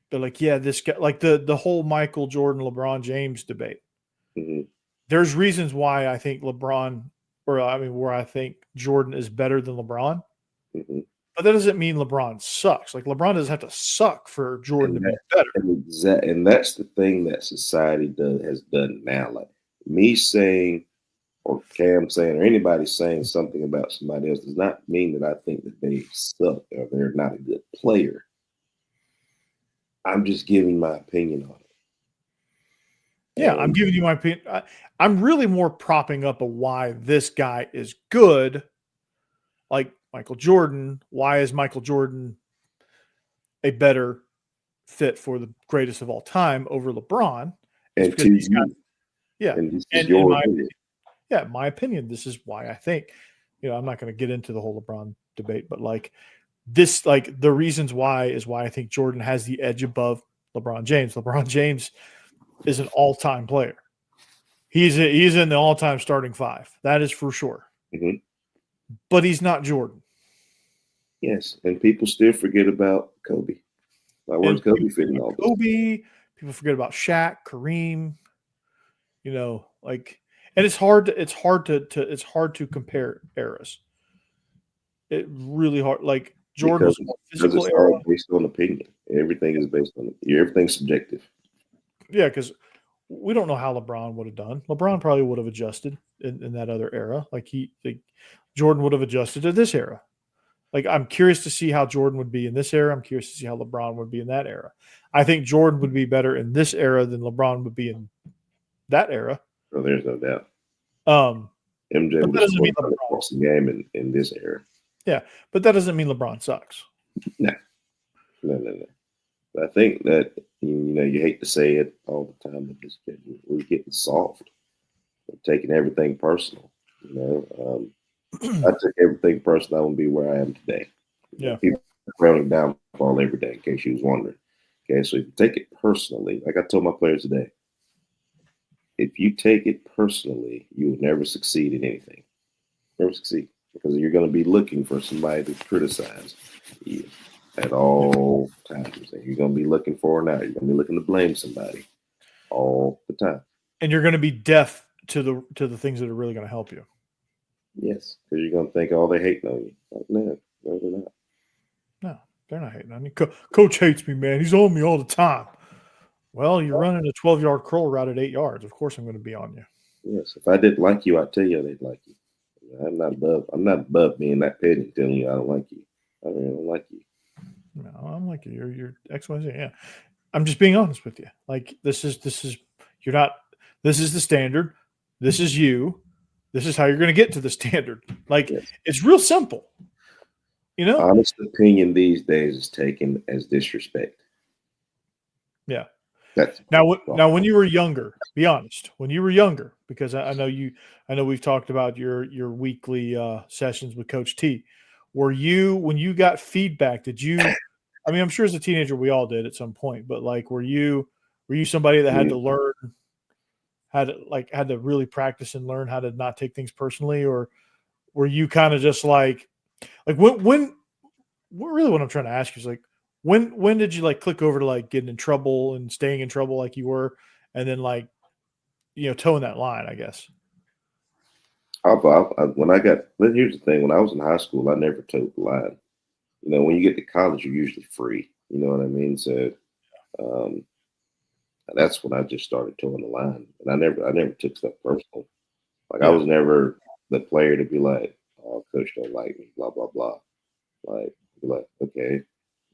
they're like, yeah, this guy, like the whole Michael Jordan, LeBron James debate. Mhm. There's reasons why I think where I think Jordan is better than LeBron. Mhm. But that doesn't mean LeBron sucks. Like LeBron doesn't have to suck for Jordan to be better. And that's the thing that society has done now. Like me saying, or Cam saying, or anybody saying something about somebody else does not mean that I think that they suck or they're not a good player. I'm just giving my opinion on it. Yeah, I'm giving you my opinion. I'm really more propping up of why this guy is good. Like Michael Jordan. Why is Michael Jordan a better fit for the greatest of all time over LeBron? It's because these guys, yeah. And this And is your my opinion. yeah, my opinion. This is why I think, I'm not going to get into the whole LeBron debate, but like this, like the reasons why is why I think Jordan has the edge above LeBron James. LeBron James is an all-time player. He's in the all-time starting five. That is for sure. Mhm. But he's not Jordan. Yes, and people still forget about Kobe. Like, where's Kobe fitting all this? Kobe. People forget about Shaq, Kareem. And it's hard to compare eras. It really hard. Like Jordan was more physical it's era. all based on opinion. Everything is based on everything's subjective. Yeah, because we don't know how LeBron would have done. LeBron probably would have adjusted in that other era. Like Jordan would have adjusted to this era. Like I'm curious to see how Jordan would be in this era. I'm curious to see how LeBron would be in that era. I think Jordan would be better in this era than LeBron would be in that era. So there's no doubt. but MJ that was doesn't mean across the game in this era. Yeah, but that doesn't mean LeBron sucks. No. But I think that you hate to say it all the time, but we're getting soft. We're taking everything personal. I took everything personal. I wouldn't be where I am today. Yeah. People running downfall every day, in case you was wondering. Okay, so if you take it personally, like I told my players today, if you take it personally, you will never succeed in anything. Never succeed. Because you're going to be looking for somebody to criticize you at all times. And you're going to be looking for an out. You're going to be looking to blame somebody all the time. And you're going to be deaf to the things that are really going to help you. Yes, because you're going to think, oh, they hating on you. Like, no, they're not. No, they're not hating on you. Coach hates me, man. He's on me all the time. Well, you're running a 12-yard curl route at 8 yards. Of course I'm going to be on you. Yes, if I didn't like you, I'd tell you they'd like you. I'm not above being that petty and telling you I don't like you. I really don't like you. No, I'm like you. You're XYZ. Yeah. I'm just being honest with you. Like this is you're not, this is the standard. This is you. This is how you're going to get to the standard. Like It's real simple. Honest opinion these days is taken as disrespect. Yeah. Now, when you were younger, be honest. When you were younger, because I know we've talked about your weekly sessions with Coach T. When you got feedback, did you? I mean, I'm sure as a teenager we all did at some point, but like, were you somebody that had to learn, had to really practice and learn how to not take things personally, or were you kind of just like when really what I'm trying to ask you is like, When did you like click over to like getting in trouble and staying in trouble like you were, and then like towing that line? I guess. When I got, but here's the thing: when I was in high school, I never towed the line. When you get to college, you're usually free. You know what I mean? So um, that's when I just started towing the line, and I never took stuff personal. Like I Yeah. was never the player to be like, "Oh, coach don't like me," blah blah blah. Be like, okay,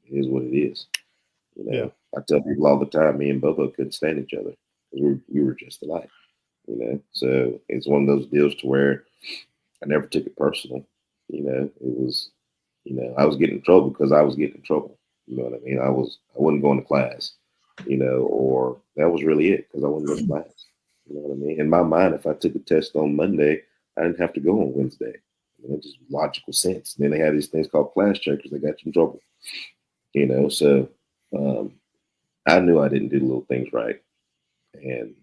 it is what it is. Yeah. I tell people all the time, me and Bobo couldn't stand each other. We were just alike. So it's one of those deals to where I never took it personal. It was, I was getting in trouble because I was getting in trouble. You know what I mean? I wasn't going to class, or that was really it because I wasn't going to class. You know what I mean? In my mind, if I took a test on Monday, I didn't have to go on Wednesday. Just logical sense. And then they had these things called class checkers that got you in trouble. So I knew I didn't do the little things right. And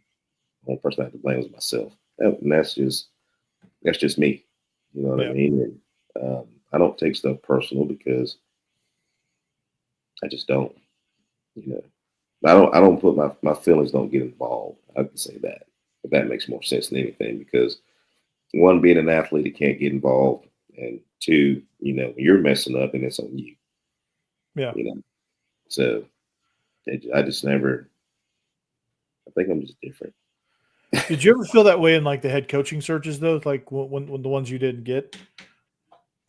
the only person I had to blame was myself. And that's just me. You know what I mean? And I don't take stuff personal because I just don't. I don't put my feelings don't get involved. I can say that. If that makes more sense than anything, because one, being an athlete, it can't get involved. And two, when you're messing up and it's on you. Yeah. So I just never, I think I'm just different. Did you ever feel that way in like the head coaching searches though? Like when the ones you didn't get,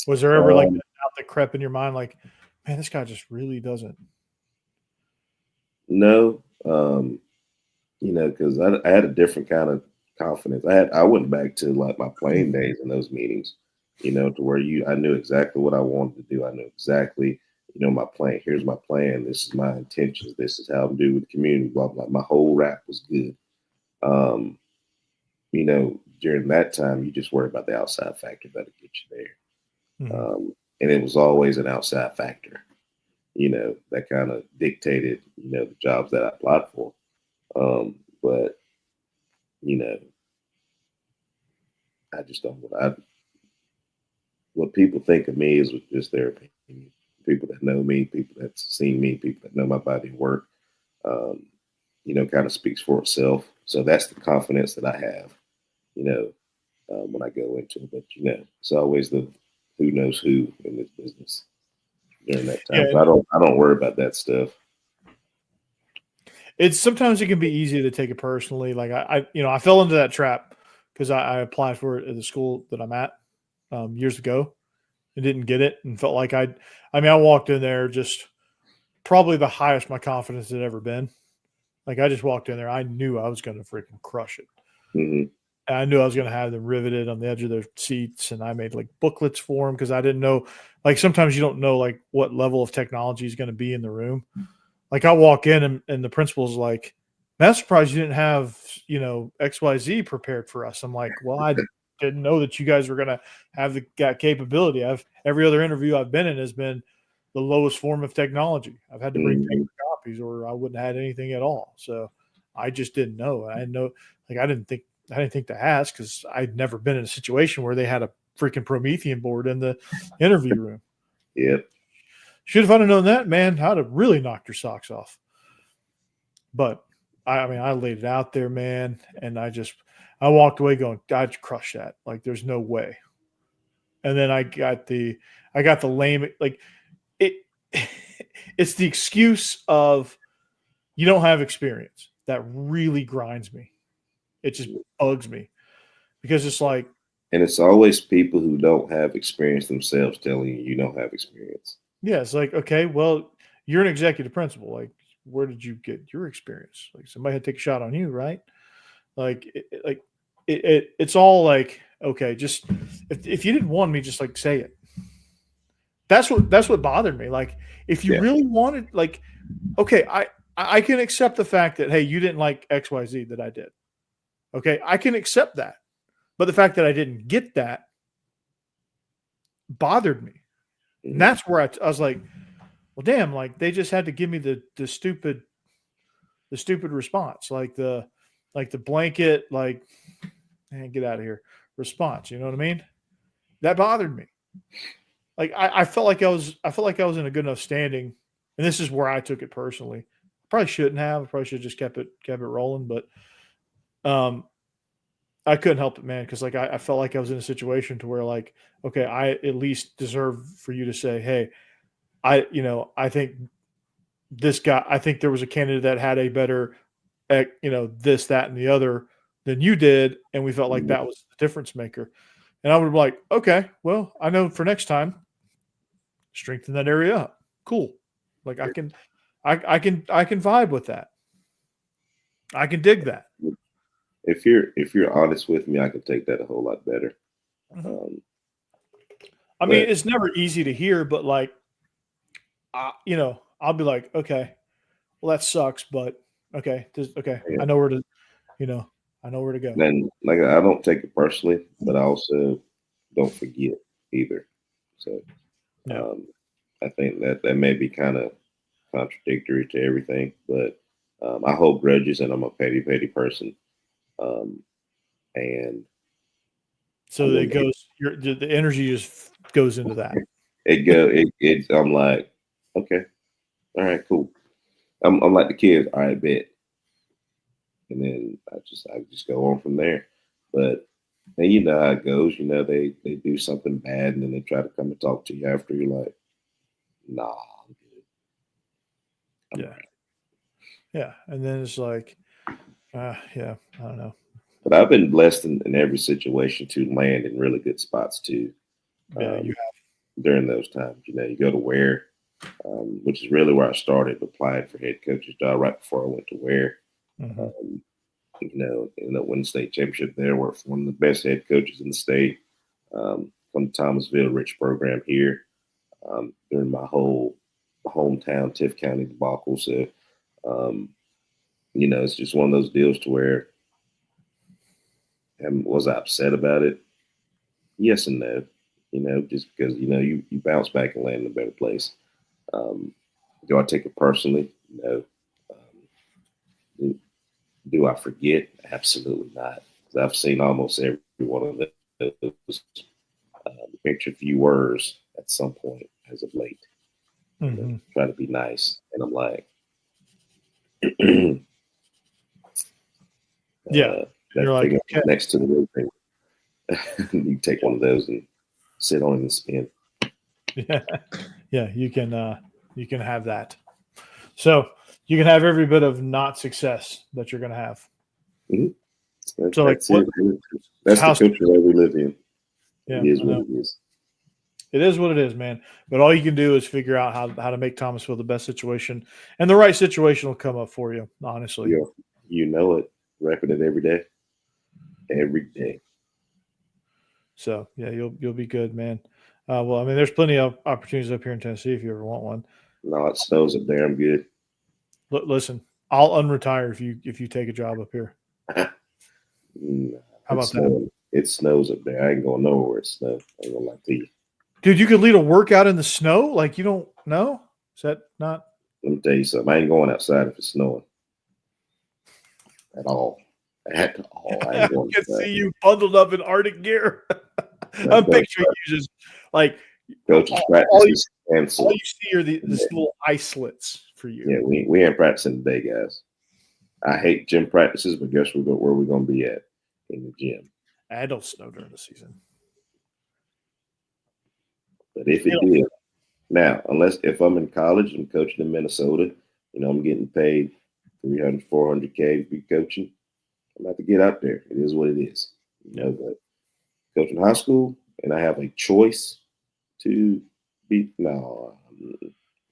was there ever like a doubt that crept in your mind? Like, man, this guy just really doesn't. No, because I had a different kind of confidence. I went back to like my playing days in those meetings, to where I knew exactly what I wanted to do. I knew exactly, my plan. Here's my plan. This is my intentions. This is how I'm doing with the community. Blah blah. My whole rap was good. During that time, you just worry about the outside factor that'll get you there. Mm-hmm. And it was always an outside factor, that kind of dictated, the jobs that I applied for. But, I just don't, what people think of me is just their opinion. People that know me, people that's seen me, people that know my body of work, kind of speaks for itself. So that's the confidence that I have, when I go into it. But, it's always the who knows who in this business during that time. Yeah, I don't worry about that stuff. it's sometimes it can be easy to take it personally. Like I fell into that trap because I applied for it at the school that I'm at years ago and didn't get it and felt like I walked in there just probably the highest my confidence had ever been. Like I just walked in there. I knew I was going to freaking crush it. Mm-hmm. And I knew I was going to have them riveted on the edge of their seats. And I made like booklets for them because I didn't know, like sometimes you don't know like what level of technology is going to be in the room. Like I walk in and the principal's like, man, I'm surprised you didn't have, XYZ prepared for us. I'm like, well, I didn't know that you guys were going to have that capability. Every other interview I've been in has been the lowest form of technology. I've had to bring paper copies or I wouldn't have had anything at all. So I just didn't know. I know, like, I didn't think to ask because I'd never been in a situation where they had a freaking Promethean board in the interview room. Yep. Should have known that, man. I'd have really knocked your socks off. But I laid it out there, man, and I walked away going, I'd crush that. Like, there's no way. And then I got the lame, like it. It's the excuse of you don't have experience that really grinds me. It just bugs me because it's like, and it's always people who don't have experience themselves telling you don't have experience. yeah, it's like, okay, well, you're an executive principal. Like, where did you get your experience? Like, somebody had to take a shot on you, right? Like, it's all like, okay, just if you didn't want me, just like say it. That's what bothered me. Like, if you really wanted, like, okay, I can accept the fact that, hey, you didn't like XYZ that I did. Okay, I can accept that. But the fact that I didn't get that bothered me. And that's where I was like, well, damn, like they just had to give me the stupid response, like the blanket, like, man, get out of here response. You know what I mean? That bothered me. Like I felt like I was in a good enough standing and this is where I took it personally. Probably shouldn't have. I probably should have just kept it rolling, but I couldn't help it, man, because like I felt like I was in a situation to where like, okay, I at least deserve for you to say, hey, I think this guy, I think there was a candidate that had a better, this, that, and the other than you did, and we felt like that was the difference maker. And I would be like, okay, well, I know for next time, strengthen that area up. Cool. Like I can vibe with that. I can dig that. If you're honest with me, I can take that a whole lot better. Mm-hmm. I mean, it's never easy to hear, but like, I'll be like, okay, well, that sucks, but okay, okay, yeah. I know where to go. Then, like, I don't take it personally, but I also don't forget either. So, yeah. I think that may be kind of contradictory to everything, but I hold grudges, and I'm a petty person. And so it goes. The energy just goes into that. I'm like, okay, all right, cool. I'm like the kids. All right, bet. And then I just go on from there. But then you know how it goes. You know they do something bad, and then they try to come and talk to you after. You're like, nah, I'm good. Yeah, yeah. And then it's like, yeah, I don't know. But I've been blessed in every situation to land in really good spots too. Yeah, you have. During those times. You know, you go to Ware, which is really where I started applying for head coach's job right before I went to Ware. Mm-hmm. Ended up winning state championship there. Worked for one of the best head coaches in the state. From the Thomasville Rich program here during my whole hometown Tift County debacle. So, it's just one of those deals to where, was I upset about it? Yes and no. Just because, you bounce back and land in a better place. Do I take it personally? No. Do I forget? Absolutely not. Because I've seen almost every one of those picture viewers at some point as of late. Mm-hmm. Try to be nice. And I'm like, yeah. You're like, okay. Next to the real thing. You take one of those and sit on it and spin. Yeah, you can have that. So you can have every bit of not success that you're going to have. Mm-hmm. That's the culture that we live in. Yeah, it is what it is. It is what it is, man. But all you can do is figure out how to make Thomasville the best situation, and the right situation will come up for you. Honestly, yeah, you know it. Repping it every day. Every day. So yeah, you'll be good, man. Well, I mean, there's plenty of opportunities up here in Tennessee if you ever want one. No, it snows up there. I'm good. Listen, I'll unretire if you take a job up here. No, how about that? It snows up there. I ain't going nowhere where it snows. I ain't gonna lie to you. Dude, you could lead a workout in the snow? Like, you don't know? Is that not? Let me tell you something. I ain't going outside if it's snowing. At all. I can see you bundled up in Arctic gear. I'm picturing you just like coaches practices. All you see are these little ice slits for you. Yeah, we ain't practicing today, guys. I hate gym practices, but guess where we're going to be at? In the gym. I don't snow during the season. But if it did, now, if I'm in college and coaching in Minnesota, I'm getting paid $300, $400K to be coaching. I'm about to get out there. It is what it is. But coaching high school, and I have a choice to be. No.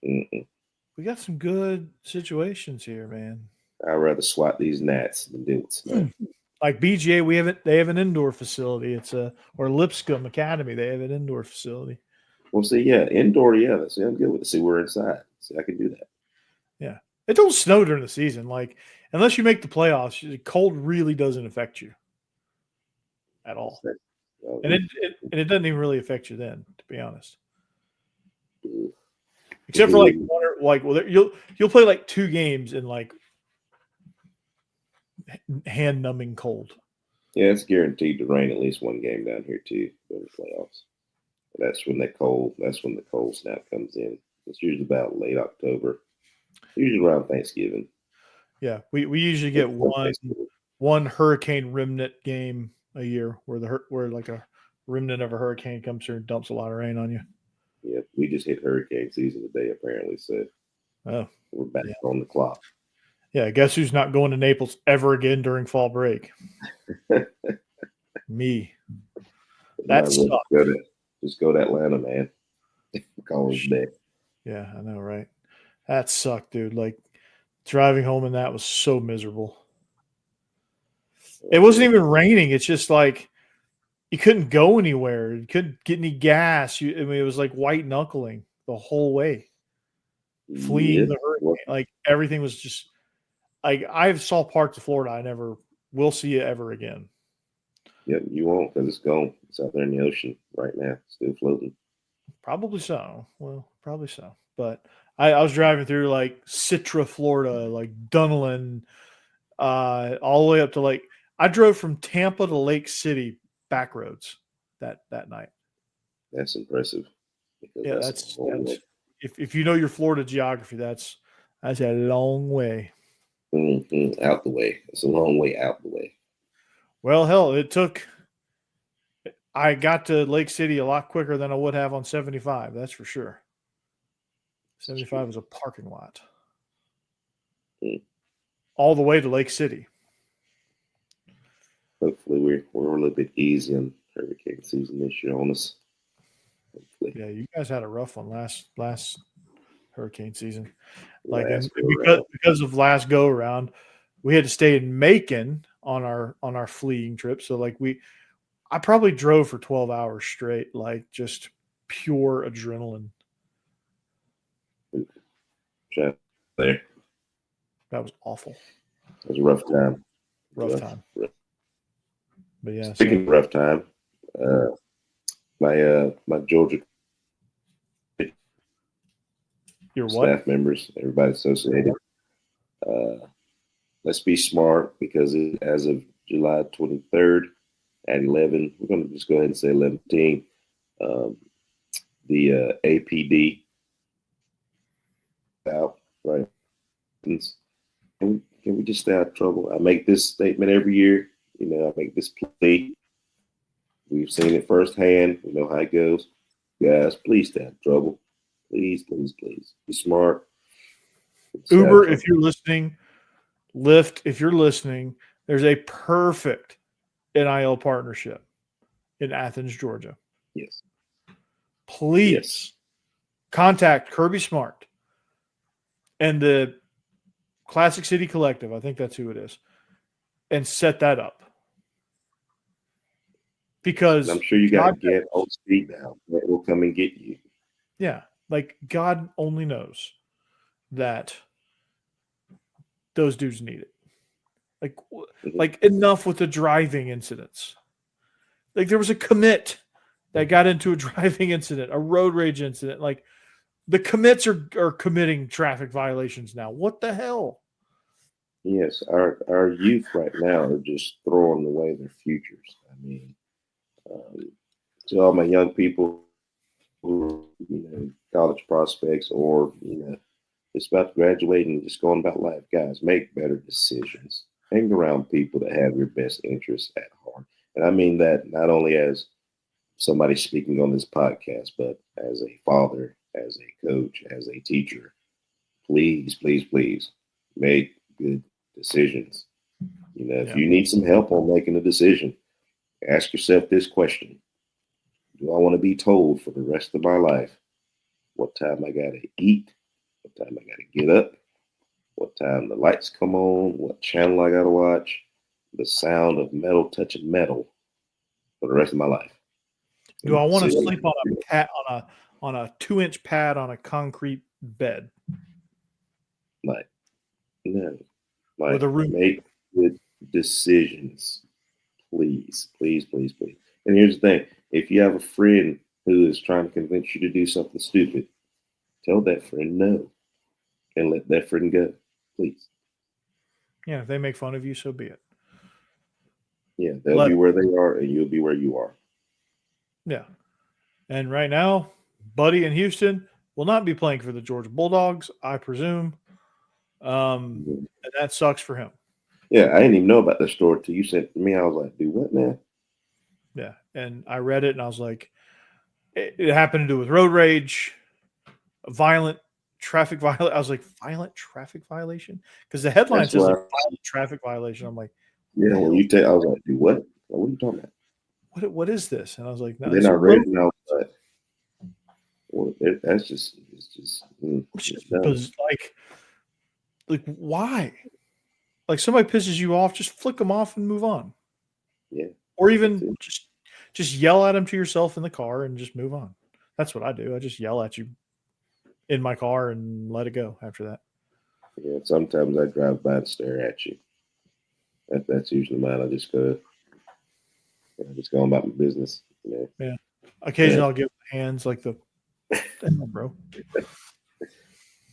We got some good situations here, man. I'd rather swat these gnats than deal with snow. Like BGA, they have an indoor facility. Or Lipscomb Academy, they have an indoor facility. Well, see, yeah, indoor, yeah, that's I'm good with it. See, we're inside. See, I can do that. Yeah. It don't snow during the season. Like, unless you make the playoffs, the cold really doesn't affect you at all. And it doesn't even really affect you then, to be honest. Except for you'll play like 2 games in like hand numbing cold. Yeah, it's guaranteed to rain at least one game down here too in the playoffs. That's when the cold snap comes in. It's usually about late October, usually around Thanksgiving. Yeah, we usually get Thanksgiving. one hurricane remnant game a year where like a remnant of a hurricane comes through and dumps a lot of rain on you. Yeah, we just hit hurricane season today, apparently. So Oh, we're back yeah. on the clock. Yeah, guess who's not going to Naples ever again during fall break? Me. That's just go to Atlanta, man. Call us back. Yeah, I know, right? That sucked, dude. Like driving home in that was so miserable. It wasn't even raining. It's just like you couldn't go anywhere. You couldn't get any gas. I mean, it was like white knuckling the whole way, fleeing the hurricane. Like everything was just like I saw parts of Florida I never will see it ever again. Yep, you won't because it's gone. It's out there in the ocean right now, still floating. Probably so. Well, probably so. But I was driving through like Citra, Florida, like Dunlin, all the way up to like I drove from Tampa to Lake City back roads that night. That's impressive. Yeah, that's if you know your Florida geography, that's a long way. Mm-hmm. Out the way. It's a long way out the way. Well, hell, I got to Lake City a lot quicker than I would have on 75. That's for sure. 75 is a parking lot. All the way to Lake City. Hopefully we're a little bit easy on hurricane season this year on us. Hopefully. Yeah, you guys had a rough one last hurricane season. Like because of last go around, we had to stay in Macon on our fleeing trip. So like I probably drove for 12 hours straight, like just pure adrenaline. There. That was awful. It was a rough time. Rough time. But yeah. Speaking of rough time, my Georgia staff members, everybody associated. Let's be smart because as of July 23rd at 11, we're going to just go ahead and say 11:15. The APD out, right? Can we just stay out of trouble? I make this statement every year. You know, I make this plea. We've seen it firsthand. We know how it goes. Guys, please stay out of trouble. Please, please, please. Be smart. Uber, if you're listening, Lyft, if you're listening, there's a perfect NIL partnership in Athens, Georgia. Yes. Please contact Kirby Smart and the Classic City Collective. I think that's who it is. And set that up. Because I'm sure you got to get on speed now. It will come and get you. Yeah. Like God only knows that those dudes need it. Like enough with the driving incidents. Like there was a commit that got into a driving incident, a road rage incident. Like the commits are committing traffic violations now. What the hell? Yes, our youth right now are just throwing away their futures. I mean, to all my young people who are, college prospects or, just about to graduate and just going about life, guys, make better decisions. Hang around people that have your best interests at heart. And I mean that not only as somebody speaking on this podcast, but as a father, as a coach, as a teacher. Please, please, please make good decisions. If you need some help on making a decision, ask yourself this question. Do I want to be told for the rest of my life what time I got to eat, what time I got to get up, what time the lights come on, what channel I got to watch, the sound of metal touching metal for the rest of my life? Do I want to sleep on a 2-inch pad on a concrete bed? No. With a room. Make good decisions. Please, please, please, please. And here's the thing. If you have a friend who is trying to convince you to do something stupid, tell that friend no and let that friend go, please. Yeah, if they make fun of you, so be it. Yeah, they'll be where they are and you'll be where you are. Yeah. And right now, Buddy in Houston, will not be playing for the Georgia Bulldogs, I presume. And that sucks for him. Yeah, I didn't even know about the story until you sent it to me. I was like, dude, what now? Yeah. And I read it and I was like, it happened to do with road rage, violent traffic violation. I was like, violent traffic violation? Because the headline That's says why, like violent traffic violation. I'm like, yeah, when you take, I was like, dude, what? What are you talking about? what is this? And I was like, no, And then it's I a read road. it and I was like, well, that's just, It's just dumb. like why? Like somebody pisses you off, just flick them off and move on. Yeah. Or That's even it. just yell at them to yourself in the car and just move on. That's what I do. I just yell at you in my car and let it go after that. Yeah, sometimes I drive by and stare at you. That's usually mine. I just go about my business. You know? Yeah. Occasionally I'll give hands like the damn, bro.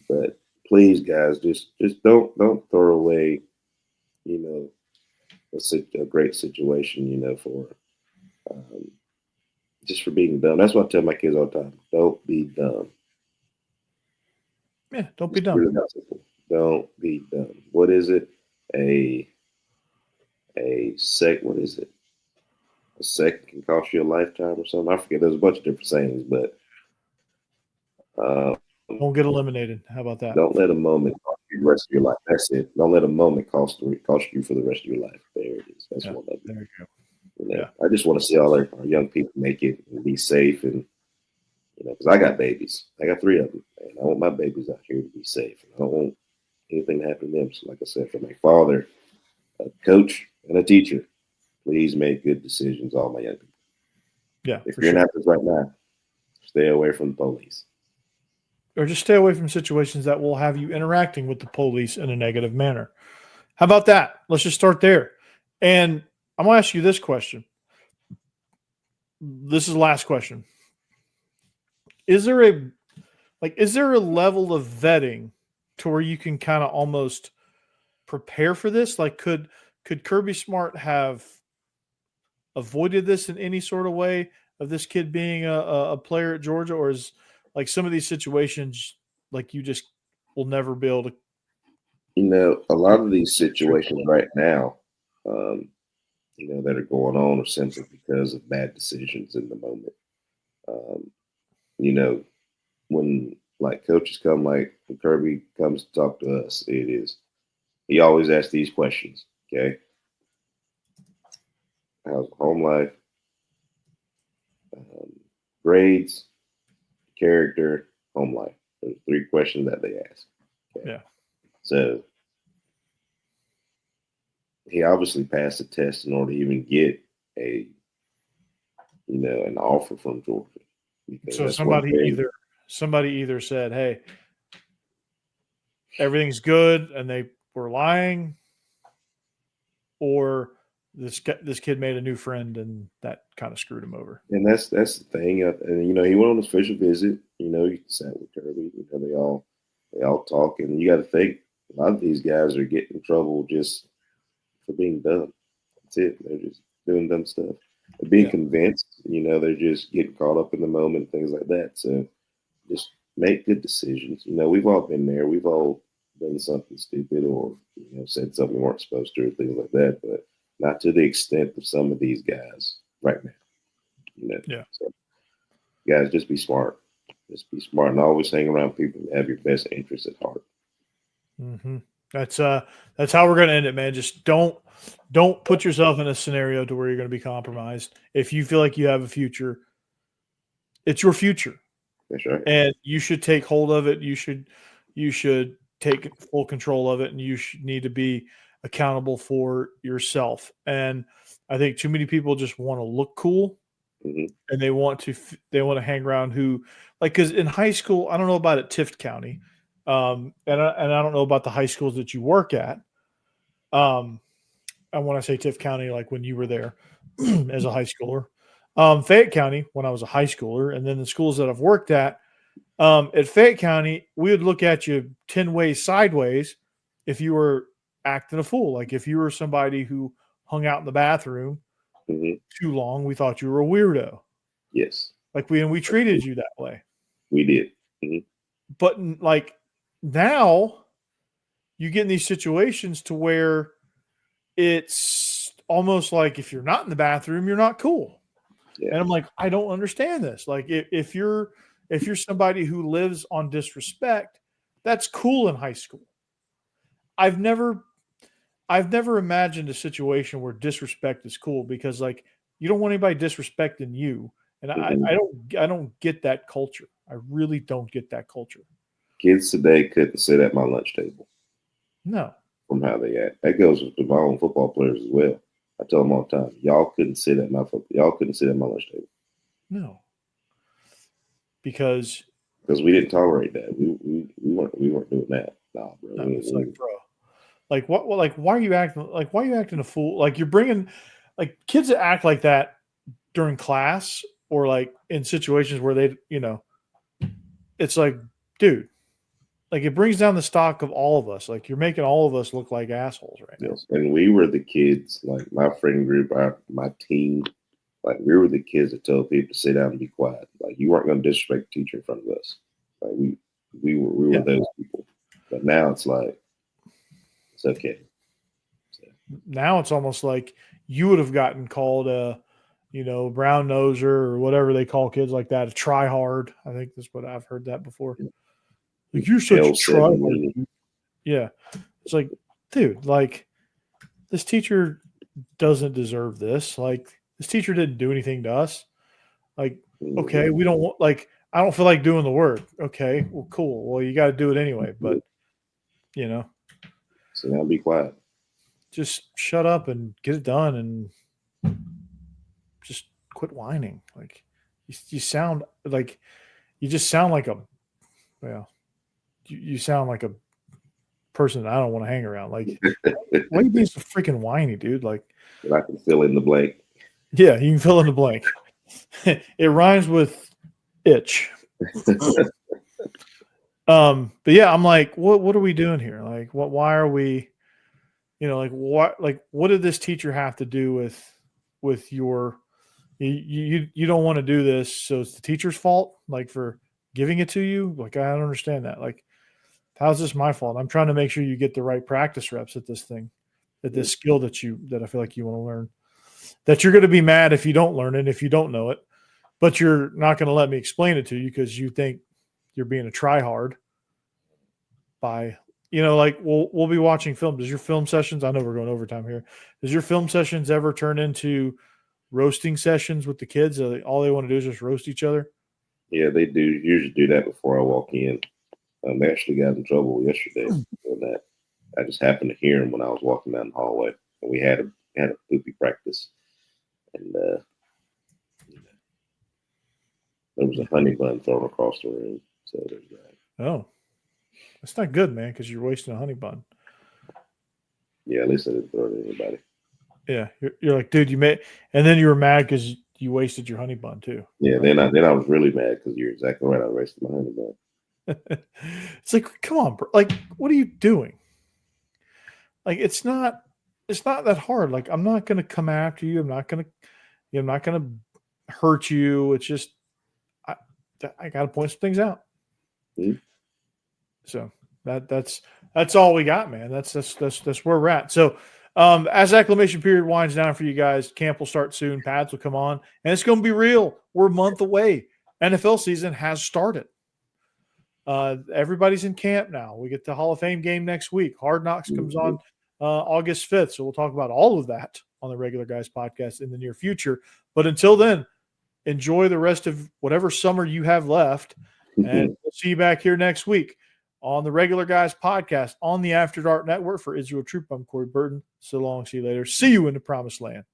But please, guys, just don't throw away, you know, a great situation, you know, for just for being dumb. That's what I tell my kids all the time. Don't be dumb. Yeah, don't be It's dumb. really that simple. Don't be dumb. What is it? What is it? A second can cost you a lifetime or something. I forget. There's a bunch of different sayings, but Don't get eliminated. How about that? don't let a moment cost you the rest of your life. That's it. Don't let a moment cost you for the rest of your life. There it is. That's one of them. There you go. You know, Yeah. I just want to see all our young people make it and be safe, and you know, because I got babies. I got 3 of them, and I want my babies out here to be safe. And I don't want anything to happen to them. So, like I said, for my father, a coach, and a teacher, please make good decisions, all my young people. Yeah. If For you're in sure. Athens right now, stay away from the police. Or just stay away from situations that will have you interacting with the police in a negative manner. How about that? Let's just start there. And I'm going to ask you this question. This is the last question. Is there a level of vetting to where you can kind of almost prepare for this? Like could Kirby Smart have avoided this in any sort of way of this kid being a player at Georgia, or is like some of these situations like you just will never be able to? You know, a lot of these situations right now, you know, that are going on are simply because of bad decisions in the moment. You know, when like coaches come, like when Kirby comes to talk to us, he always asks these questions. Okay, how's home life, grades, character, home life. There's 3 questions that they ask. Okay? Yeah. So he obviously passed the test in order to even get an offer from Georgia. Because So that's somebody either said, "Hey, everything's good," and they were lying, or this kid made a new friend and that kind of screwed him over. And that's the thing. And you know, he went on his official visit. You know, he sat with Kirby. You know, they all talk, and you got to think a lot of these guys are getting in trouble just for being dumb. That's it. They're just doing dumb stuff. They're being convinced. You know, they're just getting caught up in the moment, things like that. So just make good decisions. You know, we've all been there. We've all done something stupid or said something we weren't supposed to or things like that. But not to the extent of some of these guys right now. You know, Yeah. So, guys, just be smart. Just be smart and always hang around people that have your best interests at heart. Mm-hmm. That's how we're going to end it, man. Just don't put yourself in a scenario to where you're going to be compromised. If you feel like you have a future, it's your future. That's right. And you should take hold of it. You should take full control of it, and you should need to be accountable for yourself. And I think too many people just want to look cool, Mm-hmm. and they want to hang around because in high school, I don't know about at Tift County, and I don't know about the high schools that you work at. And when I say Tift County, like when you were there as a high schooler, Fayette County when I was a high schooler, and then the schools that I've worked at Fayette County, we would look at you 10 ways sideways if you were acting a fool. Like if you were somebody who hung out in the bathroom too long, we thought you were a weirdo. Yes. Like we treated you that way. We did. Mm-hmm. But like now you get in these situations to where it's almost like if you're not in the bathroom, you're not cool. Yeah. And I'm like, I don't understand this. Like if you're somebody who lives on disrespect, that's cool in high school. I've never imagined a situation where disrespect is cool because like you don't want anybody disrespecting you. And I don't get that culture. I really don't get that culture. Kids today couldn't sit at my lunch table. No. From how they act. That goes with my own football players as well. I tell them all the time, y'all couldn't sit at my lunch table. No. Because we didn't tolerate that. We weren't doing that. Nah, bro. No, it's like, bro. Like what? Well, like why are you acting? Like why are you acting a fool? Like you're bringing, like kids that act like that during class or like in situations where they, it's like, dude, like it brings down the stock of all of us. Like you're making all of us look like assholes right now. Yes. And we were the kids, like my friend group, my team, like we were the kids that told people to sit down and be quiet. Like you weren't going to disrespect the teacher in front of us. Like we were those people. But now it's like it's okay. So. Now it's almost like you would have gotten called a, brown noser or whatever they call kids like that, a try hard. I think that's what I've heard that before. Like you're such a try hard. Yeah. It's like, dude, like this teacher doesn't deserve this. Like this teacher didn't do anything to us. Like, okay, we don't want, like, I don't feel like doing the work. Okay, well, cool. Well, you got to do it anyway. But, So now be quiet. Just shut up and get it done and just quit whining. Like, you sound like, you just sound like you sound like a person that I don't want to hang around. Like, why are you being so freaking whiny, dude? Like, I can fill in the blank. Yeah, you can fill in the blank. It rhymes with itch. But yeah, I'm like, what are we doing here? Like, why are we, what did this teacher have to do with your, you don't want to do this, so it's the teacher's fault, like for giving it to you? Like, I don't understand that. Like, how's this my fault? I'm trying to make sure you get the right practice reps at this thing, at this skill that I feel like you want to learn. That you're going to be mad if you don't learn it, if you don't know it, but you're not going to let me explain it to you because you think you're being a tryhard by, like we'll be watching film. Does your film sessions, I know we're going overtime here. Does your film sessions ever turn into roasting sessions with the kids? All they want to do is just roast each other? Yeah, they do usually do that before I walk in. They actually got in trouble yesterday for that. I just happened to hear him when I was walking down the hallway, and we had a poopy practice. And there was a honey bun thrown across the room. So there's that. Oh, that's not good, man, because you're wasting a honey bun. Yeah, at least I didn't throw it at anybody. Yeah, you're like, dude, you made, and then you were mad because you wasted your honey bun too. Yeah, right? Then I was really mad because you're exactly right. I wasted my honey bun. It's like, come on, bro. Like, what are you doing? Like, it's not that hard. Like, I'm not going to come after you. I'm not going to hurt you. It's just, I got to point some things out. Mm-hmm. So that's all we got, man. That's where we're at. So, as acclimation period winds down for you guys, camp will start soon. Pads will come on, and it's going to be real. We're a month away. NFL season has started. Everybody's in camp now. We get the Hall of Fame game next week. Hard Knocks comes on August 5th. So we'll talk about all of that on the Regular Guys podcast in the near future. But until then, enjoy the rest of whatever summer you have left. And we'll see you back here next week on the Regular Guys podcast on the After Dark Network. For Israel Troop, I'm Corey Burton. So long. See you later. See you in the promised land.